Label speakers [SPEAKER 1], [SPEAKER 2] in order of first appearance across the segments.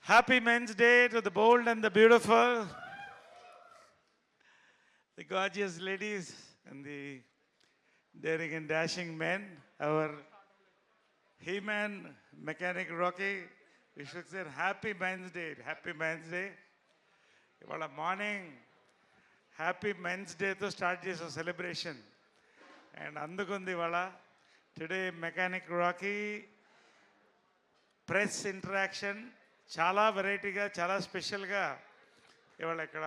[SPEAKER 1] Happy Men's Day to the bold and the beautiful, the gorgeous ladies and the daring and dashing men, our He-Man, Mechanic Rocky. We should say Happy Men's Day. Happy Men's Day. ఇవాళ morning happy men's డేతో start చేసాం celebration and అందుకుంది ఇవాళ today mechanic Rocky press interaction చాలా వెరైటీగా చాలా స్పెషల్గా ఇవాళ ఇక్కడ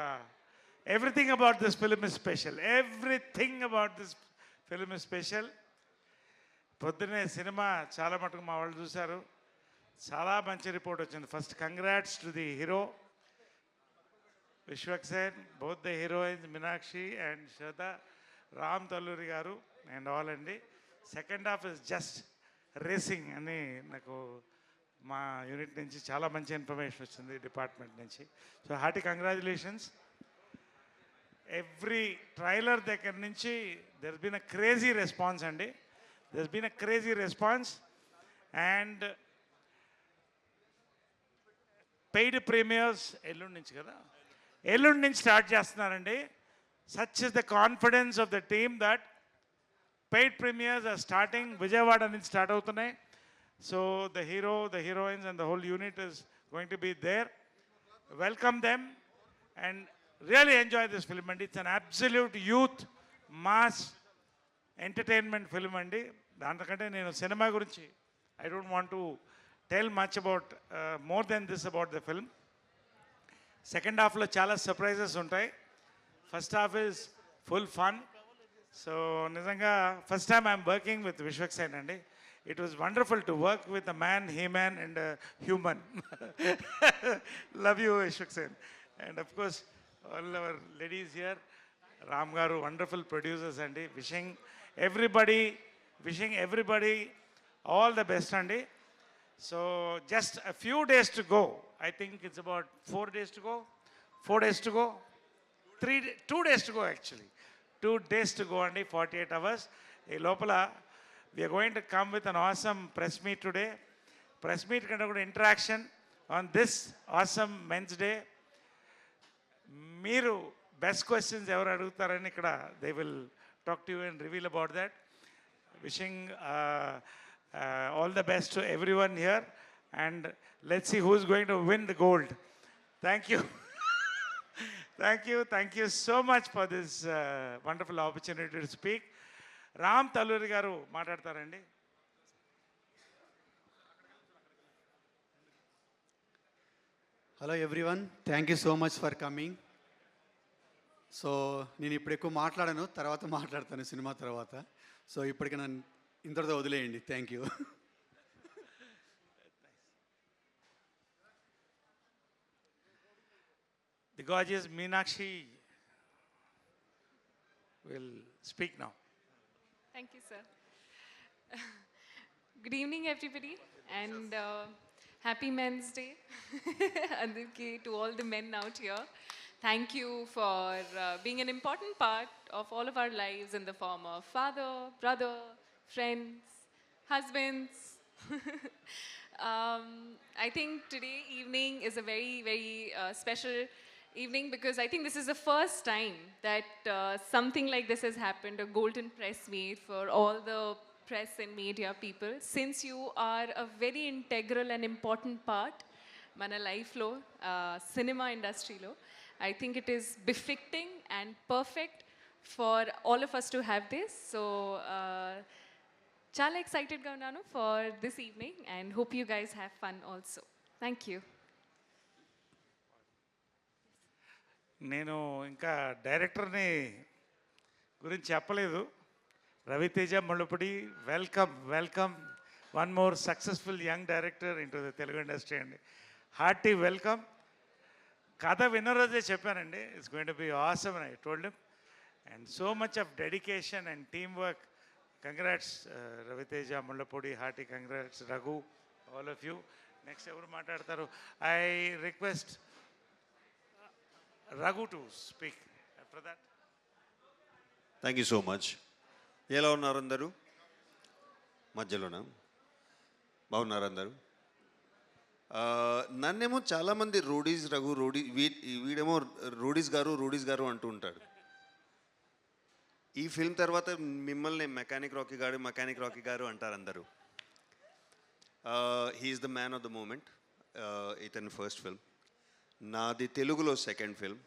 [SPEAKER 1] everything about this film is special. Everything about this film is special. పొద్దున్నే సినిమా చాలా మటుకు మా వాళ్ళు చూశారు. చాలా మంచి రిపోర్ట్ వచ్చింది. First congrats to the hero Vishwaksen, both the heroines Meenakshi and Shraddha, Ram Talluri garu and all andi. Second half is just racing ani naku ma unit nunchi chaala manchi information vachindi department nunchi. So hearty congratulations. Every trailer దగ్గర నుంచి there's been a crazy response andi. There's been a crazy response and paid premiers ఎల్లుండి నుంచి కదా ఎల్లుండి నుంచి start చేస్తున్నారండి. Such is the confidence of the team that paid premieres are starting. Vijayawada నుంచి start అవుతున్నాయి. So the hero, the heroines and the whole unit is going to be there. Welcome them and really enjoy this film అండి. It's an absolute youth mass entertainment film అండి. దాంతకంటే నేను సినిమా గురించి I don't want to tell much about more than this about the film. Second హాఫ్లో చాలా surprises ఉంటాయి. First half is full fun. So నిజంగా first time I'm working with Vishwaksen అండి. It was wonderful to work with a man, human and human. Love you Vishwaksen. And of course all our ladies here, Ram garu wonderful producers అండి. Wishing everybody all the best అండి. So just a few days to go. I think it's about 4 days to go. 4 days to go. 2 days to go actually. 2 days to go only, 48 hours. Ee lopala we are going to come with an awesome press meet today. Press meet kanda kuda interaction on this awesome men's day. Meeru best questions ever adugutarani ikkada they will talk to you and reveal about that. Wishing all the best to everyone here and let's see who's going to win the gold. Thank you. Thank you so much for this wonderful opportunity to speak. Ram Talluri garu మాట్లాడతారండి.
[SPEAKER 2] Hello everyone, thank you so much for coming. So నేను ఇప్పుడు ఎక్కువ మాట్లాడాను, తర్వాత మాట్లాడతాను cinema తర్వాత. So ఇప్పటికి నన్ను ఇంతటితో వదిలేయండి. Thank you.
[SPEAKER 1] The gorgeous Meenakshi will speak now.
[SPEAKER 3] Thank you, sir. Good evening, everybody, and happy Men's Day. Andarki, to all the men out here. Thank you for being an important part of all of our lives in the form of father, brother, friends, husbands. I think today evening is a very, very special evening because I think this is the first time that something like this has happened, a golden press meet for all the press and media people. Since you are a very integral and important part mana life lo, cinema industry lo, I think it is befitting and perfect for all of us to have this. So చాలా ఎక్సైటెడ్గా ఉన్నాను for this evening and hope you guys have fun also. Thank you.
[SPEAKER 1] నేను ఇంకా డైరెక్టర్ని గురించి చెప్పలేదు. Raviteja Mullapudi, welcome one more successful young director in to the Telugu industry అండి. Hearty welcome. కథ విన్న రోజే చెప్పానండి, it's going to be awesome and I told him. And so much of dedication and team work. Congrats Raviteja, Mullapudi, hearty congrats Raghu, all of you. Next ever maatadtaru. I request Raghu to speak after that.
[SPEAKER 4] Thank you so much. ఎలా ఉన్నారు అందరూ? మధ్యలోనా బాగున్నారు అందరూ? నన్నేమో చాలామంది Roadies Raghu వీడేమో Roadies గారు అంటూ ఉంటాడు. ఈ ఫిల్మ్ తర్వాత మిమ్మల్ని మెకానిక్ రాకీ గారు అంటారు అందరూ. He's the man of the moment. ఇతని ఫస్ట్ ఫిల్మ్, నాది తెలుగులో సెకండ్ ఫిల్మ్.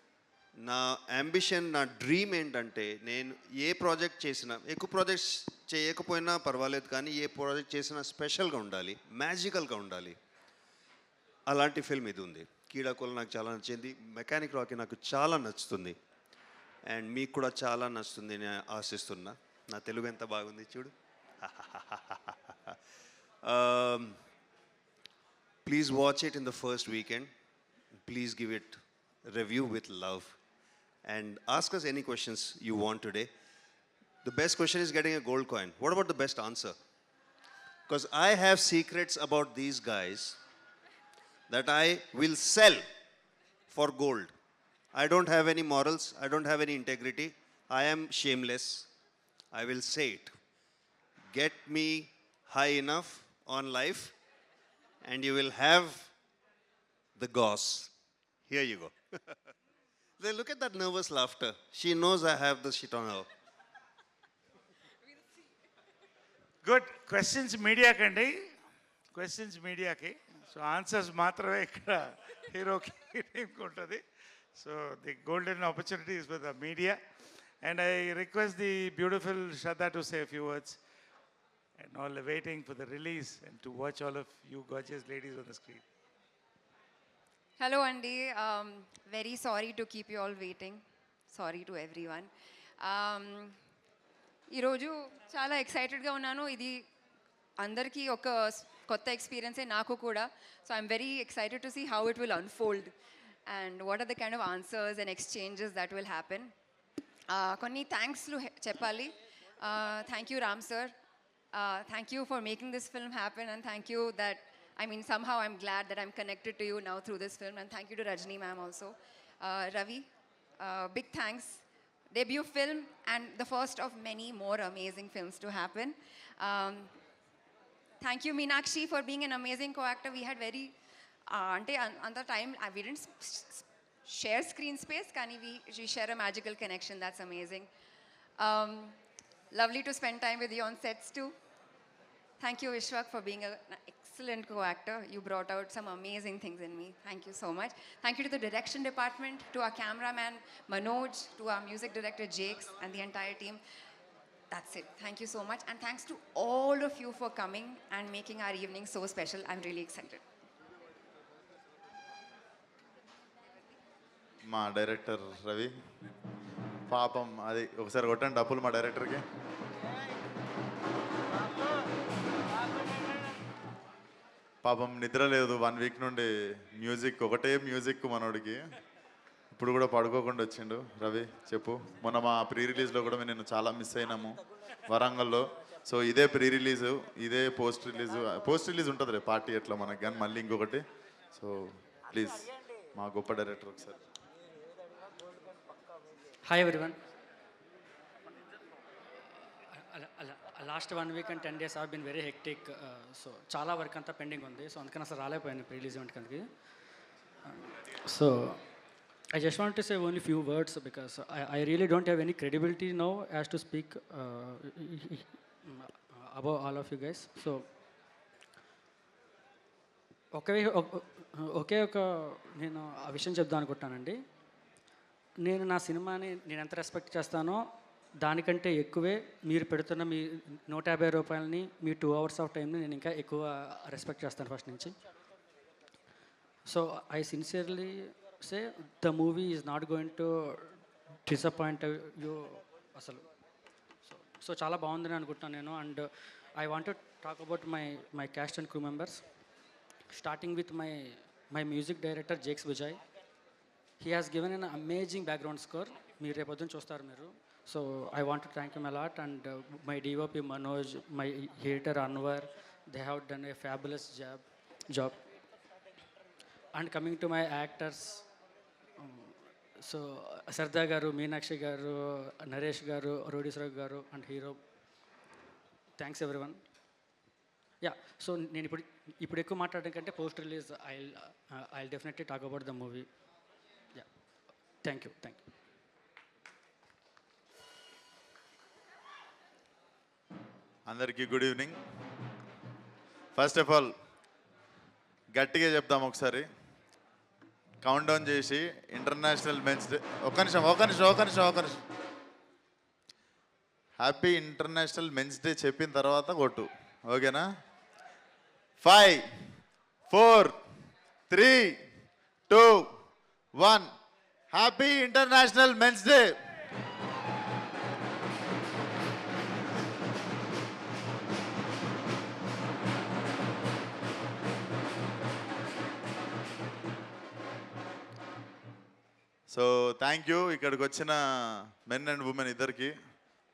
[SPEAKER 4] నా అంబిషన్, నా డ్రీమ్ ఏంటంటే నేను ఏ ప్రాజెక్ట్ చేసినా, ఎక్కువ ప్రాజెక్ట్స్ చేయకపోయినా పర్వాలేదు, కానీ ఏ ప్రాజెక్ట్ చేసినా స్పెషల్గా ఉండాలి, మ్యాజికల్గా ఉండాలి. అలాంటి ఫిల్మ్ ఇది ఉంది. కీడాకోల నాకు చాలా నచ్చింది, మెకానిక్ రాకీ నాకు చాలా నచ్చుతుంది, అండ్ మీకు కూడా చాలా నచ్చుతుంది నేను ఆశిస్తున్నా. నా తెలుగు ఎంత బాగుంది చూడు. Please watch it in the first weekend. Please give it review with love and ask us any questions you want today. The best question is getting a gold coin. What about the best answer? Because I have secrets about these guys that I will sell for gold. I don't have any morals, I don't have any integrity, I am shameless. I will say it. Get me high enough on life and you will have the goss. Here you go. Then look at that nervous laughter. She knows I have the shit on her.
[SPEAKER 1] Good. Questions మీడియాకండి, questions మీడియాకి. So answers మాత్రమే ఇక్కడ హీరోకి టీంకి ఉంటుంది. So the golden opportunity is with the media. And I request the beautiful Shraddha to say a few words. And all waiting for the release and to watch all of you gorgeous ladies on the screen.
[SPEAKER 5] Hello, Andy. Very sorry to keep you all waiting. Sorry to everyone. ఈరోజు చాలా ఎక్సైటెడ్గా ఉన్నాను. ఇది అందరికీ ఒక కొత్త ఎక్స్పీరియన్సే, నాకు కూడా. So I'm very excited to see how it will unfold and what are the kind of answers and exchanges that will happen. కొన్ని థ్యాంక్స్లు చెప్పాలి. Thank you Ram sir. Thank you for making this film happen, and thank you that, I mean, somehow I'm glad that I'm connected to you now through this film, and thank you to Rajni ma'am also. Ravi, big thanks. Debut film and the first of many more amazing films to happen. Thank you Meenakshi for being an amazing co-actor. We had very ante another time we didn't share screen space, kani we share a magical connection. That's amazing. Lovely to spend time with you on sets too. Thank you, Vishwak, for being an excellent co-actor. You brought out some amazing things in me. Thank you so much. Thank you to the direction department, to our cameraman, Manoj, to our music director, Jakes, and the entire team. That's it. Thank you so much. And thanks to all of you for coming and making our evening so special. I'm really excited.
[SPEAKER 6] మా director Ravi, పాపం అది ఒకసారి కొట్టండి డబ్బులు మా డైరెక్టర్కి. పాపం నిద్ర లేదు 1 వీక్ నుండి. మ్యూజిక్ ఒకటే మ్యూజిక్ మనోడికి. ఇప్పుడు కూడా పడుకోకుండా వచ్చిండు. రవి చెప్పు. మొన్న మా ప్రీ రిలీజ్లో కూడా నేను చాలా మిస్ అయినాము వరంగల్లో. సో ఇదే ప్రీ రిలీజు, ఇదే పోస్ట్ రిలీజ్ ఉంటుంది రే పార్టీ ఎట్లా మనకి, కానీ మళ్ళీ ఇంకొకటి. సో ప్లీజ్ మా గొప్ప డైరెక్టర్ ఒకసారి.
[SPEAKER 7] Hi everyone. Last 1 week and 10 days have been very hectic. So చాలా వర్క్ అంతా పెండింగ్ ఉంది. సో అందుకని అసలు రాలేకపోయాను ప్రీ రిలీజ్ ఈవెంట్కి అందుకే. So I just want to say only few words because I really don't have any credibility now as to speak about all of you guys. So ఒకే ఒక నేను ఆ విషయం చెప్దాం అనుకుంటానండి. నేను నా సినిమాని నేను ఎంత రెస్పెక్ట్ చేస్తానో దానికంటే ఎక్కువే మీరు పెడుతున్న మీ 150 రూపాయలని, మీ 2 hours ఆఫ్ టైంని నేను ఇంకా ఎక్కువ రెస్పెక్ట్ చేస్తాను ఫస్ట్ నుంచి. So I sincerely say the movie is not going to disappoint you అసలు. సో చాలా బాగుందని అనుకుంటున్నాను నేను. And I want to talk about my caste and crew members, starting with my music director Jakes Vijay. He has given an amazing background score. మీరు రేపొద్దున చూస్తారు మీరు. So I want to thank him a lot. And my DOP Manoj, my editor Anwar, they have done a fabulous job. And coming to my actors, so Shraddha garu, Meenakshi garu, Naresh garu, Rodisra garu, and hero, thanks everyone. Yeah so నేను ఇప్పుడు ఎక్కువ మాట్లాడడం కంటే post release I definitely talk about the movie. Yeah thank you.
[SPEAKER 6] అందరికీ good evening. First of all గట్టిగా చెప్దాం ఒకసారి, count down చేసి ఇంటర్నేషనల్ మెన్స్ డే. ఒక్క నిమిషం. హ్యాపీ ఇంటర్నేషనల్ మెన్స్ డే చెప్పిన తర్వాత కొట్టు, ఓకేనా? 5 4 3 2 1. Happy international men's day. So thank you. ఇక్కడికి వచ్చిన మెన్ అండ్ ఉమెన్ ఇద్దరికి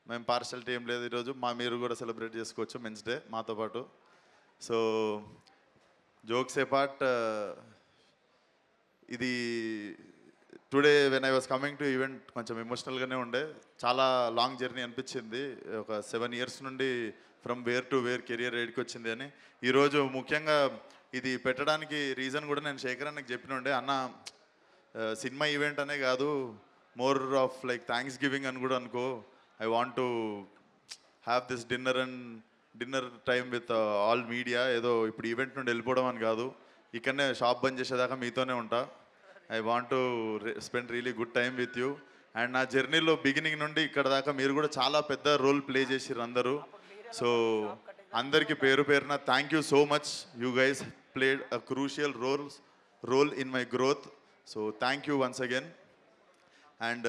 [SPEAKER 6] మేము పార్షాలిటీ ఏం లేదు ఈరోజు. మీరు కూడా సెలబ్రేట్ చేసుకోవచ్చు మెన్స్ డే మాతో పాటు. సో జోక్స్ ఏ పార్ట్, ఇది today when I was coming to event కొంచెం ఎమోషనల్గానే ఉండే. చాలా లాంగ్ జర్నీ అనిపించింది. ఒక 7 years నుండి from where to where career ఎడికి వచ్చింది అని. ఈరోజు ముఖ్యంగా ఇది పెట్టడానికి రీజన్ కూడా నేను శేఖర్ అన్నకి చెప్పిన ఉండే, అన్న సినిమా ఈవెంట్ అనే కాదు, more of like thanks giving అని కూడా అనుకో. I want to have this dinner time with all media. ఏదో ఇప్పుడు ఈవెంట్ నుండి వెళ్ళిపోవడం అని కాదు, ఇక్కడనే షాప్ బంద్ చేసేదాకా మీతోనే ఉంటా. I want to spend really good time with you. And నా జర్నీలో బిగినింగ్ నుండి ఇక్కడ దాకా మీరు కూడా చాలా పెద్ద రోల్ ప్లే చేసిర్రు అందరూ. సో అందరికీ పేరు పేరున thank you so much. You guys played a crucial role in my growth. So thank you once again. And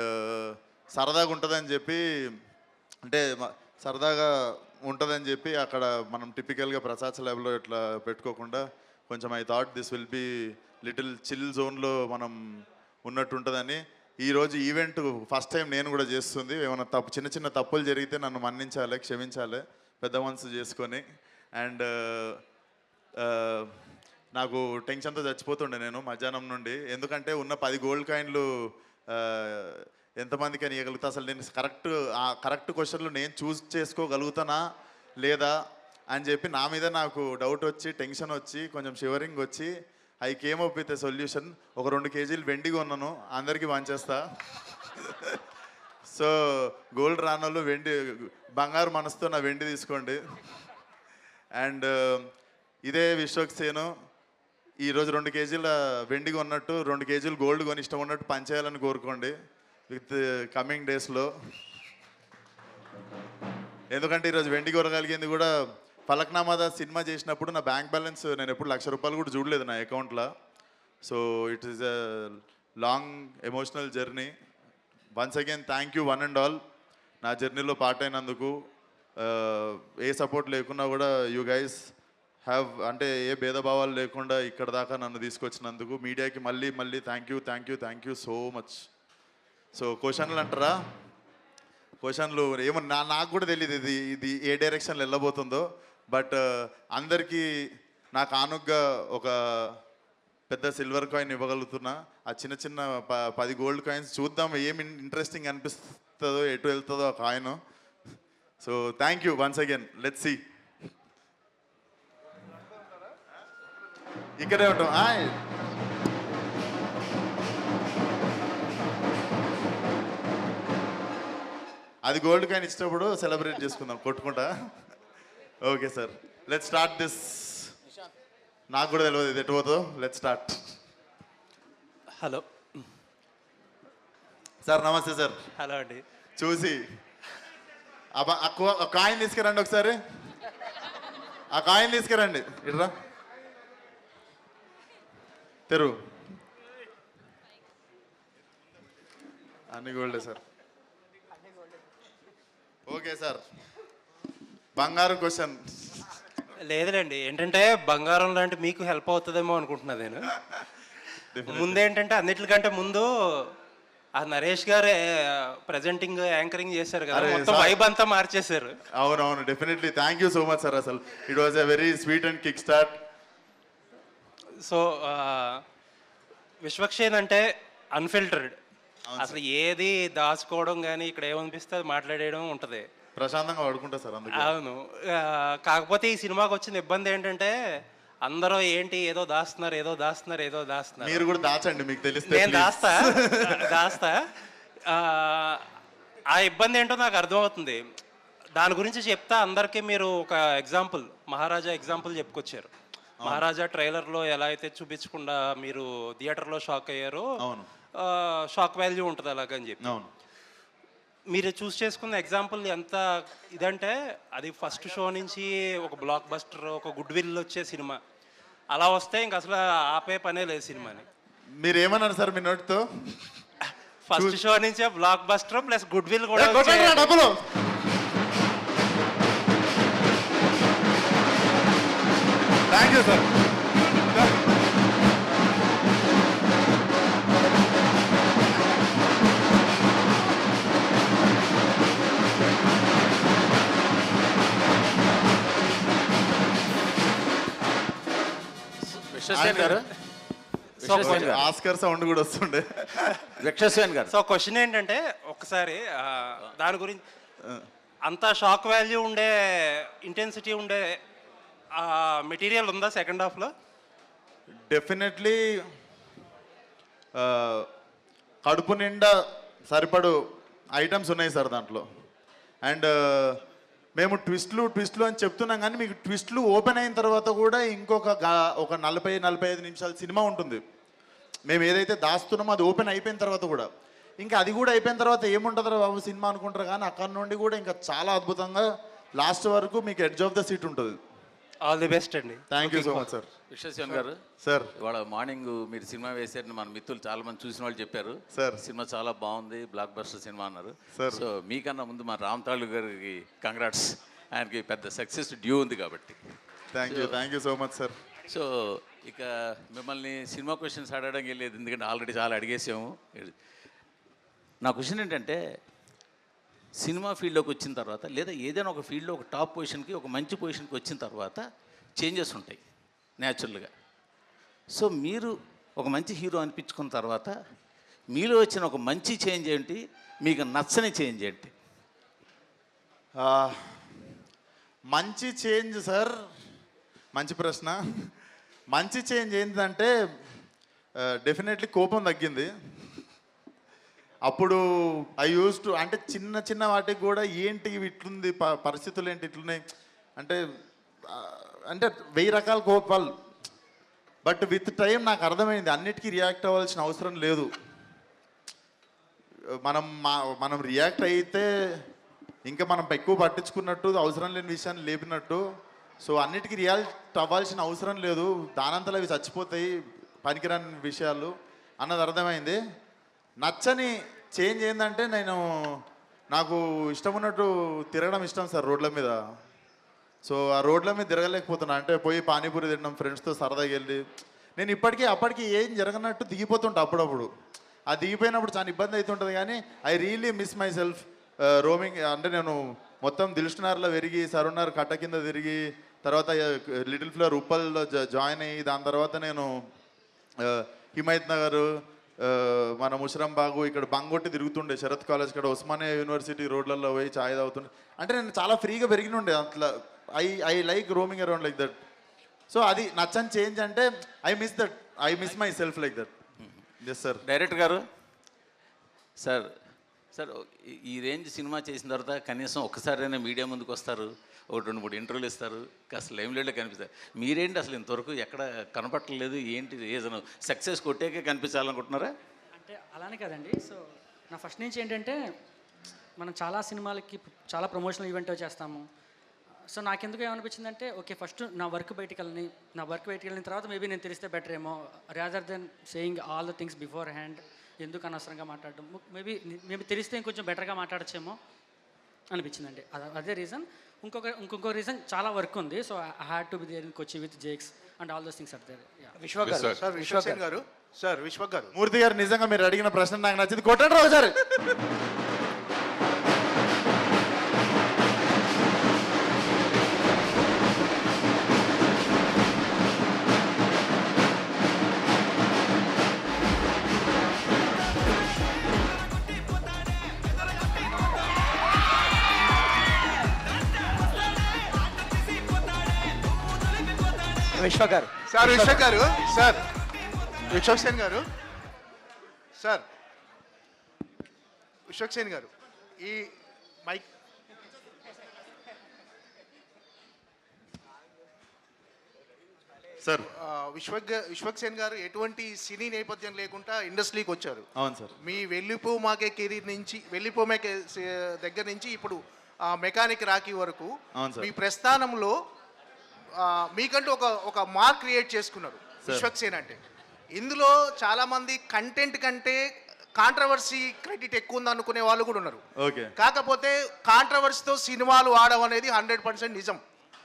[SPEAKER 6] సరదాగా ఉంటుందని చెప్పి, అంటే సరదాగా ఉంటుందని చెప్పి అక్కడ మనం టిపికల్గా ప్రసాద్ ల్యాబ్లో ఇట్లా పెట్టుకోకుండా కొంచెం I thought this will be little chill జోన్లో మనం ఉన్నట్టు ఉంటుందని. ఈరోజు ఈవెంట్ ఫస్ట్ టైం నేను కూడా చేస్తుంది. ఏమైనా చిన్న తప్పులు జరిగితే నన్ను మన్నించాలి, క్షమించాలి పెద్ద మనసు చేసుకొని. అండ్ నాకు టెన్షన్తో చచ్చిపోతుండే నేను మధ్యాహ్నం నుండి, ఎందుకంటే ఉన్న 10 gold కాయిన్లు ఎంతమందికి అని ఇవ్వగలుగుతా. అసలు నేను కరెక్ట్ క్వశ్చన్లు నేను చూస్ చేసుకోగలుగుతానా లేదా అని చెప్పి నా మీద నాకు డౌట్ వచ్చి, టెన్షన్ వచ్చి, కొంచెం షివరింగ్ వచ్చి, I came up with a solution. ఒక 2 kgs వెండి కొన్నాను, అందరికీ పంచేస్తా. సో గోల్డ్ రానోళ్ళు బంగారు మనసుతో నా వెండి తీసుకోండి. అండ్ ఇదే విశ్వక్సేను ఈరోజు 2 kgs వెండి కొన్నట్టు 2 kgs గోల్డ్ కొని ఇష్టం ఉన్నట్టు పంచేయాలని కోరుకోండి విత్ కమింగ్ డేస్లో. ఎందుకంటే ఈరోజు వెండి కొనగలిగింది కూడా ఫలక్నామా సినిమా చేసినప్పుడు నా బ్యాంక్ బ్యాలెన్స్ నేను ఎప్పుడు ₹1,00,000 కూడా చూడలేదు నా అకౌంట్లో. So it is a long emotional journey. Once again thank you one and all. నా జర్నీలో పార్ట్ అయినందుకు. ఏ సపోర్ట్ లేకున్నా కూడా యూ గైస్ హ్యావ్, అంటే ఏ భేదభావాలు లేకుండా ఇక్కడ దాకా నన్ను తీసుకొచ్చినందుకు మీడియాకి మళ్ళీ thank you so much. So క్వశ్చన్లు అంటారా? క్వశ్చన్లు ఏమో నాకు కూడా తెలియదు ఇది ఏ డైరెక్షన్లో వెళ్ళబోతుందో. బట్ అందరికీ నా కానుగ్గా ఒక పెద్ద సిల్వర్ కాయిన్ ఇవ్వగలుగుతున్నా. ఆ చిన్న 10 gold కాయిన్స్ చూద్దాం ఏమి ఇంట్రెస్టింగ్ అనిపిస్తుందో, ఎటు వెళ్తుందో ఆ coin. So thank you once again. Let's see. ఇక్కడే ఉంటాం. అది గోల్డ్ కాయిన్ ఇచ్చినప్పుడు సెలబ్రేట్ చేసుకుందాం కొట్టుకుంటా. Okay sir, let's start this. నాకు కూడా తెలియదు ఇది ఎటు పోతుందో. Let's start.
[SPEAKER 8] హలో
[SPEAKER 6] సార్, నమస్తే సార్.
[SPEAKER 8] హలో అండి.
[SPEAKER 6] చూసి ఆ కాయిన్ తీసుకురండి ఒకసారి. ఆ కాయిన్ తీసుకురండి. ఇట్రా తెరు. అన్ని గోల్డే సార్. ఓకే సార్, బంగారు క్వశ్చన్.
[SPEAKER 8] లేదులేండి, ఏంటంటే బంగారం లాంటి మీకు హెల్ప్ అవుతుందేమో అనుకుంటున్నా నేను. ముందేంటంటే అన్నిటికంటే ముందు ఆ నరేష్ గారు ప్రెజెంటింగ్ యాంకరింగ్ చేశారు కదా, మొత్తం వైబ్ అంతా మార్చేశారు.
[SPEAKER 6] అవునవును, definitely thank you so much sir. అసలు it was a very sweet and kick start.
[SPEAKER 8] So Vishwaksen అంటే అన్ఫిల్టర్డ్, అసలు ఏది దాచుకోవడం కానీ ఇక్కడ ఏమనిపిస్తే అది మాట్లాడేయడం ఉంటుంది.
[SPEAKER 6] ప్రశాంతంగా పడుకుంటా సార్ అందుకే.
[SPEAKER 8] అవును. కాకపోతే ఈ సినిమాకి వచ్చిన ఇబ్బంది ఏంటంటే అందరూ ఏంటి ఏదో దాస్తున్నారు ఏదో దాస్తున్నారు ఏదో దాస్తున్నారు.
[SPEAKER 6] మీరు కూడా దాచండి మీకు తెలిస్తే.
[SPEAKER 8] నేను దాస్తా. ఆ ఇబ్బంది ఏంటో నాకు అర్థమవుతుంది. దాని గురించి చెప్తా అందరికీ. మీరు ఒక ఎగ్జాంపుల్ మహారాజా ఎగ్జాంపుల్ చెప్పుకొచ్చారు. మహారాజా ట్రైలర్లో ఎలా అయితే చూపించకుండా మీరు థియేటర్లో షాక్ అయ్యారో,
[SPEAKER 6] అవును,
[SPEAKER 8] షాక్ వాల్యూ ఉంటుంది అలాగని చెప్పి.
[SPEAKER 6] అవును.
[SPEAKER 8] మీరు చూస్ చేసుకున్న ఎగ్జాంపుల్ ఎంత ఇదంటే అది ఫస్ట్ షో నుంచి ఒక బ్లాక్ బస్టర్, ఒక గుడ్ విల్ వచ్చే సినిమా. అలా వస్తే ఇంక అసలు ఆపే పనే లేదు సినిమాని.
[SPEAKER 6] మీరు ఏమన్నారు సార్ మీ నోటితో?
[SPEAKER 8] ఫస్ట్ షో నుంచే block buster plus good will కూడా
[SPEAKER 6] డబ్బులు. Thank you sir.
[SPEAKER 9] విశ్వసేన్ గారు,
[SPEAKER 6] ఆస్కర్ సౌండ్ కూడా వస్తుండే.
[SPEAKER 9] విశ్వసేన్ గారు,
[SPEAKER 8] సో క్వశ్చన్ ఏంటంటే ఒకసారి దాని గురించి అంత షాక్ వాల్యూ ఉండే ఇంటెన్సిటీ ఉండే మెటీరియల్ ఉందా సెకండ్ హాఫ్లో?
[SPEAKER 6] డెఫినెట్లీ కడుపు నిండా సరిపడు ఐటమ్స్ ఉన్నాయి సార్ దాంట్లో. అండ్ మేము ట్విస్ట్లు అని చెప్తున్నాం, కానీ మీకు ట్విస్ట్లు ఓపెన్ అయిన తర్వాత కూడా ఒక 40-45 నిమిషాల సినిమా ఉంటుంది. మేము ఏదైతే దాస్తున్నామో అది ఓపెన్ అయిపోయిన తర్వాత కూడా, ఇంకా అది కూడా అయిపోయిన తర్వాత ఏముంటుందో బాబు సినిమా అనుకుంటారు, కానీ అక్కడ నుండి కూడా ఇంకా చాలా అద్భుతంగా లాస్ట్ వరకు మీకు ఎడ్జ్ ఆఫ్ ద సీట్ ఉంటుంది.
[SPEAKER 8] ఆల్ ది బెస్ట్ అండి.
[SPEAKER 6] Thank you so much sir.
[SPEAKER 9] Vishwasen గారు
[SPEAKER 6] సార్,
[SPEAKER 9] ఇవాళ మార్నింగ్ మీరు సినిమా వేసారని మన మిత్రులు చాలా మంది చూసిన వాళ్ళు చెప్పారు.
[SPEAKER 6] సార్
[SPEAKER 9] సినిమా చాలా బాగుంది, బ్లాక్ బస్టర్ సినిమా అన్నారు.
[SPEAKER 6] సార్,
[SPEAKER 9] సో మీకన్నా ముందు మా రామ్ తాళు గారికి కంగ్రాట్స్. ఆయనకి పెద్ద సక్సెస్ డ్యూ ఉంది కాబట్టి.
[SPEAKER 6] Thank you so much sir.
[SPEAKER 9] So ఇక మిమ్మల్ని సినిమా క్వశ్చన్స్ అడగడం వెళ్ళలేదు, ఎందుకంటే ఆల్రెడీ చాలా అడిగేసాము. నా క్వశ్చన్ ఏంటంటే, సినిమా ఫీల్డ్లోకి వచ్చిన తర్వాత లేదా ఏదైనా ఒక ఫీల్డ్లో ఒక టాప్ పొజిషన్కి, ఒక మంచి పొజిషన్కి వచ్చిన తర్వాత చేంజెస్ ఉంటాయి న్యాచురల్గా. సో మీరు ఒక మంచి హీరో అనిపించుకున్న తర్వాత మీలో వచ్చిన ఒక మంచి చేంజ్ ఏంటి, మీకు నచ్చని చేంజ్ ఏంటి?
[SPEAKER 6] మంచి చేంజ్ సార్, మంచి ప్రశ్న. మంచి చేంజ్ ఏంటంటే డెఫినెట్లీ కోపం తగ్గింది. అప్పుడు ఐ యూస్ టు, అంటే చిన్న వాటికి కూడా ఏంటి ఇట్లుంది, పరిస్థితులు ఏంటి ఇట్లున్నాయి అంటే 1000 రకాల కోపాలు. బట్ విత్ టైం నాకు అర్థమైంది అన్నిటికీ రియాక్ట్ అవ్వాల్సిన అవసరం లేదు. మనం రియాక్ట్ అయితే ఇంకా మనం ఎక్కువ పట్టించుకున్నట్టు, అవసరం లేని విషయాన్ని లేపినట్టు. సో అన్నిటికీ రియాక్ట్ అవ్వాల్సిన అవసరం లేదు, దానంతలో అవి చచ్చిపోతాయి పనికిరాని విషయాలు అన్నది అర్థమైంది. నచ్చని చేంజ్ ఏంటంటే, నాకు ఇష్టం ఉన్నట్టు తిరగడం ఇష్టం సార్ రోడ్ల మీద. సో ఆ రోడ్ల మీద తిరగలేకపోతున్నా, అంటే పోయి పానీపూరి తినడం ఫ్రెండ్స్తో సరదాగా వెళ్ళి. నేను అప్పటికి ఏం జరగనట్టు దిగిపోతుంటా అప్పుడప్పుడు. ఆ దిగిపోయినప్పుడు చాలా ఇబ్బంది అవుతుంటుంది, కానీ I really miss my self roaming. అంటే నేను మొత్తం దిల్షునార్లో పెరిగి, సరునార్ కట్ట కింద తిరిగి, తర్వాత లిటిల్ ఫ్లవర్ ఉప్పల్లో జాయిన్ అయ్యి, దాని తర్వాత నేను హిమాయత్ నగర్, మన ముషరం బాగు, ఇక్కడ బంగొట్టి తిరుగుతుండే శరత్ కాలేజ్ ఇక్కడ, ఉస్మానియా యూనివర్సిటీ రోడ్లలో పోయి ఛాయ్ తాగుతుండే. అంటే నేను చాలా ఫ్రీగా పెరిగినుండే అట్లా. I like roaming around like that. So అది నచ్చని చేంజ్ అంటే I miss myself like that. Yes sir.
[SPEAKER 9] Director గారు, సార్ ఈ రేంజ్ సినిమా చేసిన తర్వాత కనీసం ఒక్కసారైనా మీడియా ముందుకు వస్తారు, ఒక 2-3 ఇంటర్వ్యూలు ఇస్తారు, కాస్త లైమ్ లైట్లో కనిపిస్తారు. మీరేంటి అసలు ఇంతవరకు ఎక్కడ కనపట్టలేదు, ఏంటి రీజన్? సక్సెస్ కొట్టాకే కనిపించాలనుకుంటున్నారా?
[SPEAKER 7] అంటే అలానే కదండి. సో నా ఫస్ట్ నుంచి ఏంటంటే, మనం చాలా సినిమాలకి చాలా ప్రమోషనల్ ఈవెంట్ చేస్తాము. సో నాకెందుకు ఏమనిపించిందంటే, ఓకే ఫస్ట్ నా వర్క్ బయటికి వెళ్ళిన తర్వాత మేబీ నేను తెలిస్తే బెటర్ ఏమో, rather than saying all the things before hand. ఎందుకు అనవసరంగా మాట్లాడడం, మేబీ తెలిస్తే ఇంకొంచెం బెటర్గా మాట్లాడచ్చేమో అనిపించిందండి. అదే రీజన్. ఇంకొక రీజన్, చాలా వర్క్ ఉంది. So I had to be there in Kochi with Jakes and all those things are there.
[SPEAKER 10] Vishwak గారు,
[SPEAKER 6] మూర్తి గారు, నిజంగా మీరు అడిగిన ప్రశ్న నాకు నచ్చింది. కొట్టండి రావు సార్.
[SPEAKER 10] విశ్వ గారు
[SPEAKER 11] సార్ విశ్వక్ గారు, సార్ విశ్వక్ సేన్ గారు, సార్ విశ్వక్ సేన్ గారు, ఈ మైక్
[SPEAKER 6] సార్
[SPEAKER 11] విశ్వక్ సేన్ గారు ఎటువంటి సినీ నేపథ్యం లేకుండా ఇండస్ట్రీకి వచ్చారు.
[SPEAKER 6] అవును సార్.
[SPEAKER 11] మీ వెళ్ళిపో మాకే కెరీర్ నుంచి, వెళ్ళిపో మాకే దగ్గర నుంచి ఇప్పుడు మెకానిక్ రాకీ వరకు
[SPEAKER 6] అవును సార్.
[SPEAKER 11] మీ ప్రస్థానంలో మీకంటూ ఒక మార్క్ క్రియేట్ చేసుకున్నారు విశ్వక్ సేన్ అంటే. ఇందులో చాలామంది కంటెంట్ కంటే కాంట్రవర్సీ క్రెడిట్ ఎక్కువ ఉంది అనుకునే వాళ్ళు కూడా ఉన్నారు.
[SPEAKER 6] ఓకే.
[SPEAKER 11] కాకపోతే కాంట్రవర్సీతో సినిమాలు ఆడడం అనేది 100% నిజం.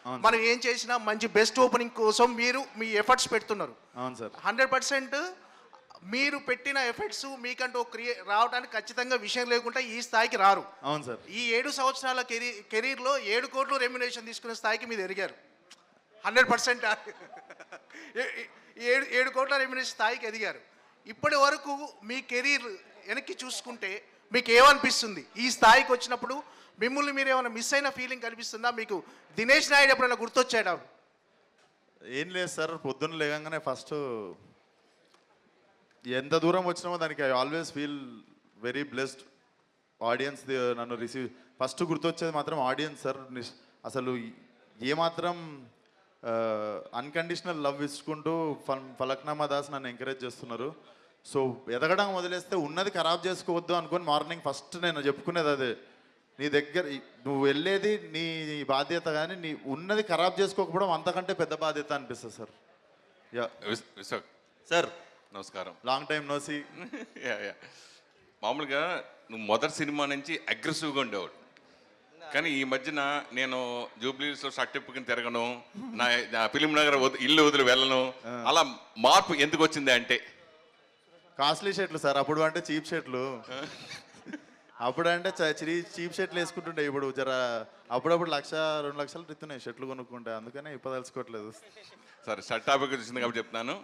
[SPEAKER 6] అవును
[SPEAKER 11] మనం ఏం చేసినా మంచి బెస్ట్ ఓపెనింగ్ కోసం మీరు మీ ఎఫర్ట్స్ పెడుతున్నారు.
[SPEAKER 6] అవును సార్.
[SPEAKER 11] 100% మీరు పెట్టిన ఎఫర్ట్స్ మీకంటూ రావడానికి ఖచ్చితంగా విషయం లేకుండా ఈ స్థాయికి రారు.
[SPEAKER 6] అవును సార్.
[SPEAKER 11] ఈ 7 సంవత్సరాల కెరీర్లో 7 కోట్లు రెమ్యునేషన్ తీసుకునే స్థాయికి మీరు ఎదిగారు. 100% 7 కోట్ల రెమ్యునేషన్ స్థాయికి ఎదిగారు. ఇప్పటి వరకు మీ కెరీర్ వెనక్కి చూసుకుంటే మీకు ఏమనిపిస్తుంది? ఈ స్థాయికి వచ్చినప్పుడు మిమ్మల్ని మీరు ఏమైనా మిస్ అయిన ఫీలింగ్ కనిపిస్తుందా? మీకు దినేష్ నాయుడు ఎప్పుడైనా గుర్తొచ్చాడా?
[SPEAKER 6] ఏం లేదు సార్, పొద్దున్న లేగానే ఫస్ట్ ఎంత దూరం వచ్చినామో దానికి I always feel very blessed. Audience నన్ను రిసీవ్ ఫస్ట్ గుర్తొచ్చేది మాత్రం ఆడియన్స్ సార్. అసలు ఏమాత్రం అన్కండిషనల్ లవ్ ఇచ్చుకుంటూ ఫలక్నామా దాస్ నన్ను ఎంకరేజ్ చేస్తున్నారు. సో ఎదగడం వదిలేస్తే ఉన్నది ఖరాబ్ చేసుకోవద్దు అనుకొని మార్నింగ్ ఫస్ట్ నేను చెప్పుకునేది అదే. నీ దగ్గర నువ్వు వెళ్ళేది నీ బాధ్యత, కానీ నీ ఉన్నది ఖరాబ్ చేసుకోకపోవడం అంతకంటే పెద్ద బాధ్యత అనిపిస్తుంది సార్. యా
[SPEAKER 12] విశ్వక్
[SPEAKER 6] సార్,
[SPEAKER 12] నమస్కారం.
[SPEAKER 6] Long time no see.
[SPEAKER 12] మామూలుగా నువ్వు మొదటి సినిమా నుంచి అగ్రెసివ్గా ఉండేవాడు, కానీ ఈ మధ్యన నేను జూబ్లీస్లో షర్టిప్పుకుని తిరగను, నా ఫిలిం నగర్ ఇల్లు వదిలి వెళ్ళను, అలా మార్పు ఎందుకు వచ్చింది అంటే?
[SPEAKER 6] కాస్ట్లీ షర్ట్లు సార్. అప్పుడు అంటే చీప్ షర్ట్లు, అప్పుడు అంటే చీప్ షర్ట్లు వేసుకుంటుండే. ఇప్పుడు జర అప్పుడప్పుడు 1-2 లక్షలు ఇస్తున్నాయి షర్ట్లు కొనుక్కుంటే, అందుకనే తెలుసుకోవట్లేదు.
[SPEAKER 12] సరే, షర్ట్ టాపిక్ వచ్చింది కాబట్టి చెప్తున్నాను.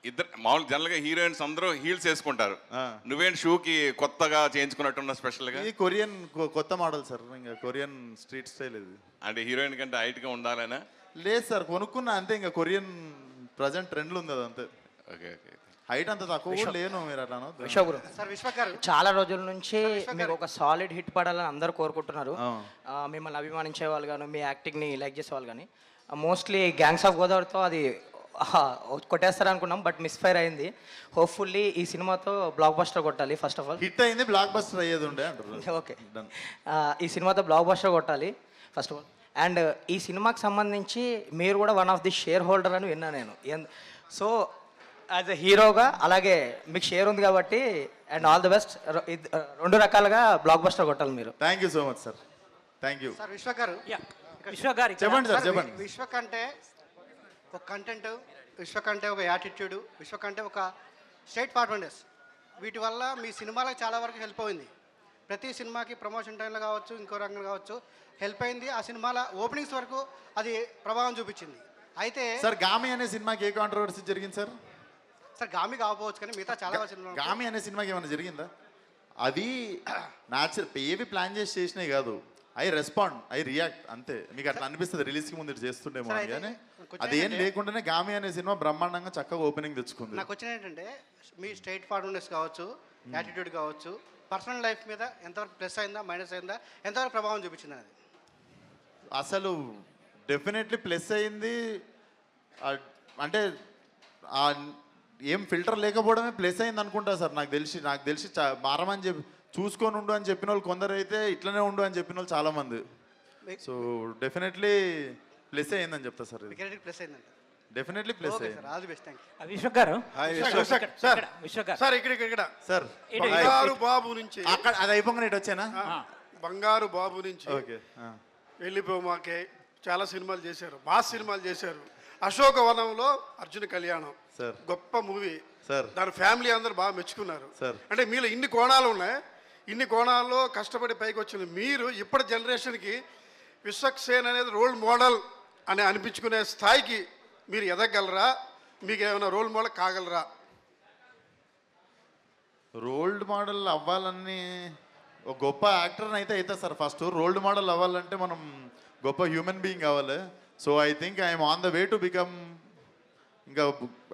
[SPEAKER 12] ఇద్దరు మామూలు జనరల్గా హీరోయిన్స్ అందరూ హీల్స్ వేసుకుంటారు, నువ్వేంటి షూకి కొత్తగా చేయించుకున్నట్టున్న స్పెషల్గా?
[SPEAKER 6] ఇది కొరియన్ కొత్త మోడల్ సార్, ఇంకా కొరియన్ స్ట్రీట్ స్టైల్ ఇది.
[SPEAKER 12] అంటే హీరోయిన్ కంటే హైట్గా ఉండాలనా?
[SPEAKER 6] లేదు సార్, కొనుక్కున్నా అంతే. ఇంకా కొరియన్ ప్రజెంట్ ట్రెండ్లు ఉంది అది అంతే.
[SPEAKER 12] Okay okay.
[SPEAKER 6] హైట్ అంత తక్కువ కూడా లేను మీరు అట్లా.
[SPEAKER 10] విశ్వగురు చాలా రోజుల నుంచి మీకు ఒక సాలిడ్ హిట్ పడాలని అందరూ కోరుకుంటున్నారు. మిమ్మల్ని అభిమానించే వాళ్ళు కానీ, మీ యాక్టింగ్ని లైక్ చేసే వాళ్ళు కానీ. మోస్ట్లీ గ్యాంగ్స్ ఆఫ్ గోదావరితో అది కొట్టేస్తారు అనుకున్నాం, బట్ మిస్ఫైర్ అయింది. హోప్ఫుల్లీ ఈ సినిమాతో బ్లాక్ బస్టర్ కొట్టాలి. ఫస్ట్ ఆఫ్ ఆల్
[SPEAKER 6] హిట్ అయింది, బ్లాక్ బస్టర్ అయ్యేది ఉండే అంటారు.
[SPEAKER 10] ఓకే, ఈ సినిమాతో బ్లాక్ బస్టర్ కొట్టాలి ఫస్ట్ ఆఫ్ ఆల్. అండ్ ఈ సినిమాకి సంబంధించి మీరు కూడా one of the share holder అని విన్నా నేను. సో యాజ్ ఎ హీరోగా అలాగే మీకు షేర్ ఉంది కాబట్టి, అండ్ ఆల్ ది బెస్ట్. 2 రకాలుగా బ్లాక్ బస్టర్ కొట్టాలి మీరు.
[SPEAKER 6] Thank you so much sir. Thank you
[SPEAKER 13] sir. Vishwak గారు,
[SPEAKER 6] చెప్పండి సార్, చెప్పండి.
[SPEAKER 13] విశ్వక్ అంటే ఒక కంటెంట్, విశ్వక్ అంటే ఒక యాటిట్యూడ్, విశ్వక్ అంటే ఒక స్ట్రైట్ ఫార్వర్డ్నెస్. వీటి వల్ల మీ సినిమాలకు చాలా వరకు హెల్ప్ అయింది. ప్రతి సినిమాకి ప్రమోషన్ టైంలో కావచ్చు, ఇంకో రంగంలో కావచ్చు హెల్ప్ అయింది. ఆ సినిమాల ఓపెనింగ్స్ వరకు అది ప్రభావం చూపించింది. అయితే
[SPEAKER 6] సార్, గామి అనే సినిమాకి ఏ కాంట్రవర్సీ జరిగింది సార్?
[SPEAKER 13] సార్ గామి కాకపోవచ్చు, కానీ మిగతా చాలా సినిమా.
[SPEAKER 6] గామి అనే సినిమాకి ఏమైనా జరిగిందా? అది న్యాచురల్, ఏవి ప్లాన్ చేసినాయి కాదు. ఐ రెస్పాండ్, ఐ రియాక్ట్ అంతే. మీకు అట్లా అనిపిస్తుంది రిలీజ్కి ముందు ఇటు చేస్తుండేమో అని, కానీ అదేం లేకుండానే గామి అనే సినిమా బ్రహ్మాండంగా చక్కగా ఓపెనింగ్ తెచ్చుకుంది.
[SPEAKER 13] నాకు వచ్చిన ఏంటంటే మీ స్ట్రైట్ ఫార్వర్డ్నెస్ కావచ్చు, యాటిట్యూడ్ కావచ్చు, పర్సనల్ లైఫ్ మీద ఎంతవరకు ప్లస్ అయిందా, మైనస్ అయిందా, ఎంతవరకు ప్రభావం చూపించింది అది?
[SPEAKER 6] అసలు డెఫినెట్లీ ప్లస్ అయింది. అంటే ఏం ఫిల్టర్ లేకపోవడమే ప్లస్ అయింది అనుకుంటా సార్. నాకు తెలిసి మారమని చెప్పి చూసుకొని ఉండు అని చెప్పిన వాళ్ళు కొందరు అయితే, ఇట్లనే ఉండు అని చెప్పిన వాళ్ళు చాలామంది. సో డెఫినెట్లీ ప్లస్ అయిందని చెప్తా సార్.
[SPEAKER 13] ప్లస్ అయిందంట,
[SPEAKER 6] డెఫినెట్లీ ప్లస్ అయింది.
[SPEAKER 13] All the best. Thank you.
[SPEAKER 10] Vishwak garu,
[SPEAKER 11] sir ఇక్కడ
[SPEAKER 6] సార్
[SPEAKER 11] బంగారు బాబు నుంచి
[SPEAKER 6] అక్కడ అది అయిపోగానే ఇటు వచ్చానా?
[SPEAKER 11] బంగారు బాబు నుంచి
[SPEAKER 6] ఓకే.
[SPEAKER 11] వెళ్ళిపోమాకే చాలా సినిమాలు చేశారు, మాస్ సినిమాలు చేశారు. అశోకవనంలో అర్జున కళ్యాణం
[SPEAKER 6] సార్
[SPEAKER 11] గొప్ప మూవీ
[SPEAKER 6] సార్.
[SPEAKER 11] దాని ఫ్యామిలీ అందరూ బాగా మెచ్చుకున్నారు
[SPEAKER 6] సార్.
[SPEAKER 11] అంటే మీలో ఇన్ని కోణాలు ఉన్నాయి, ఇన్ని కోణాల్లో కష్టపడి పైకి వచ్చిన మీరు ఇప్పటి జనరేషన్కి విశ్వక్ సేన్ అనేది రోల్ మోడల్ అని అనిపించుకునే స్థాయికి మీరు ఎదగలరా? మీకు ఏమైనా రోల్ మోడల్ కాగలరా?
[SPEAKER 6] రోల్డ్ మోడల్ అవ్వాలని ఒక గొప్ప యాక్టర్ని అయితే అవుతుంది సార్. ఫస్ట్ రోల్డ్ మోడల్ అవ్వాలంటే మనం గొప్ప హ్యూమన్ బీయింగ్ కావాలి. So I think I'm on the way to become ఇంకా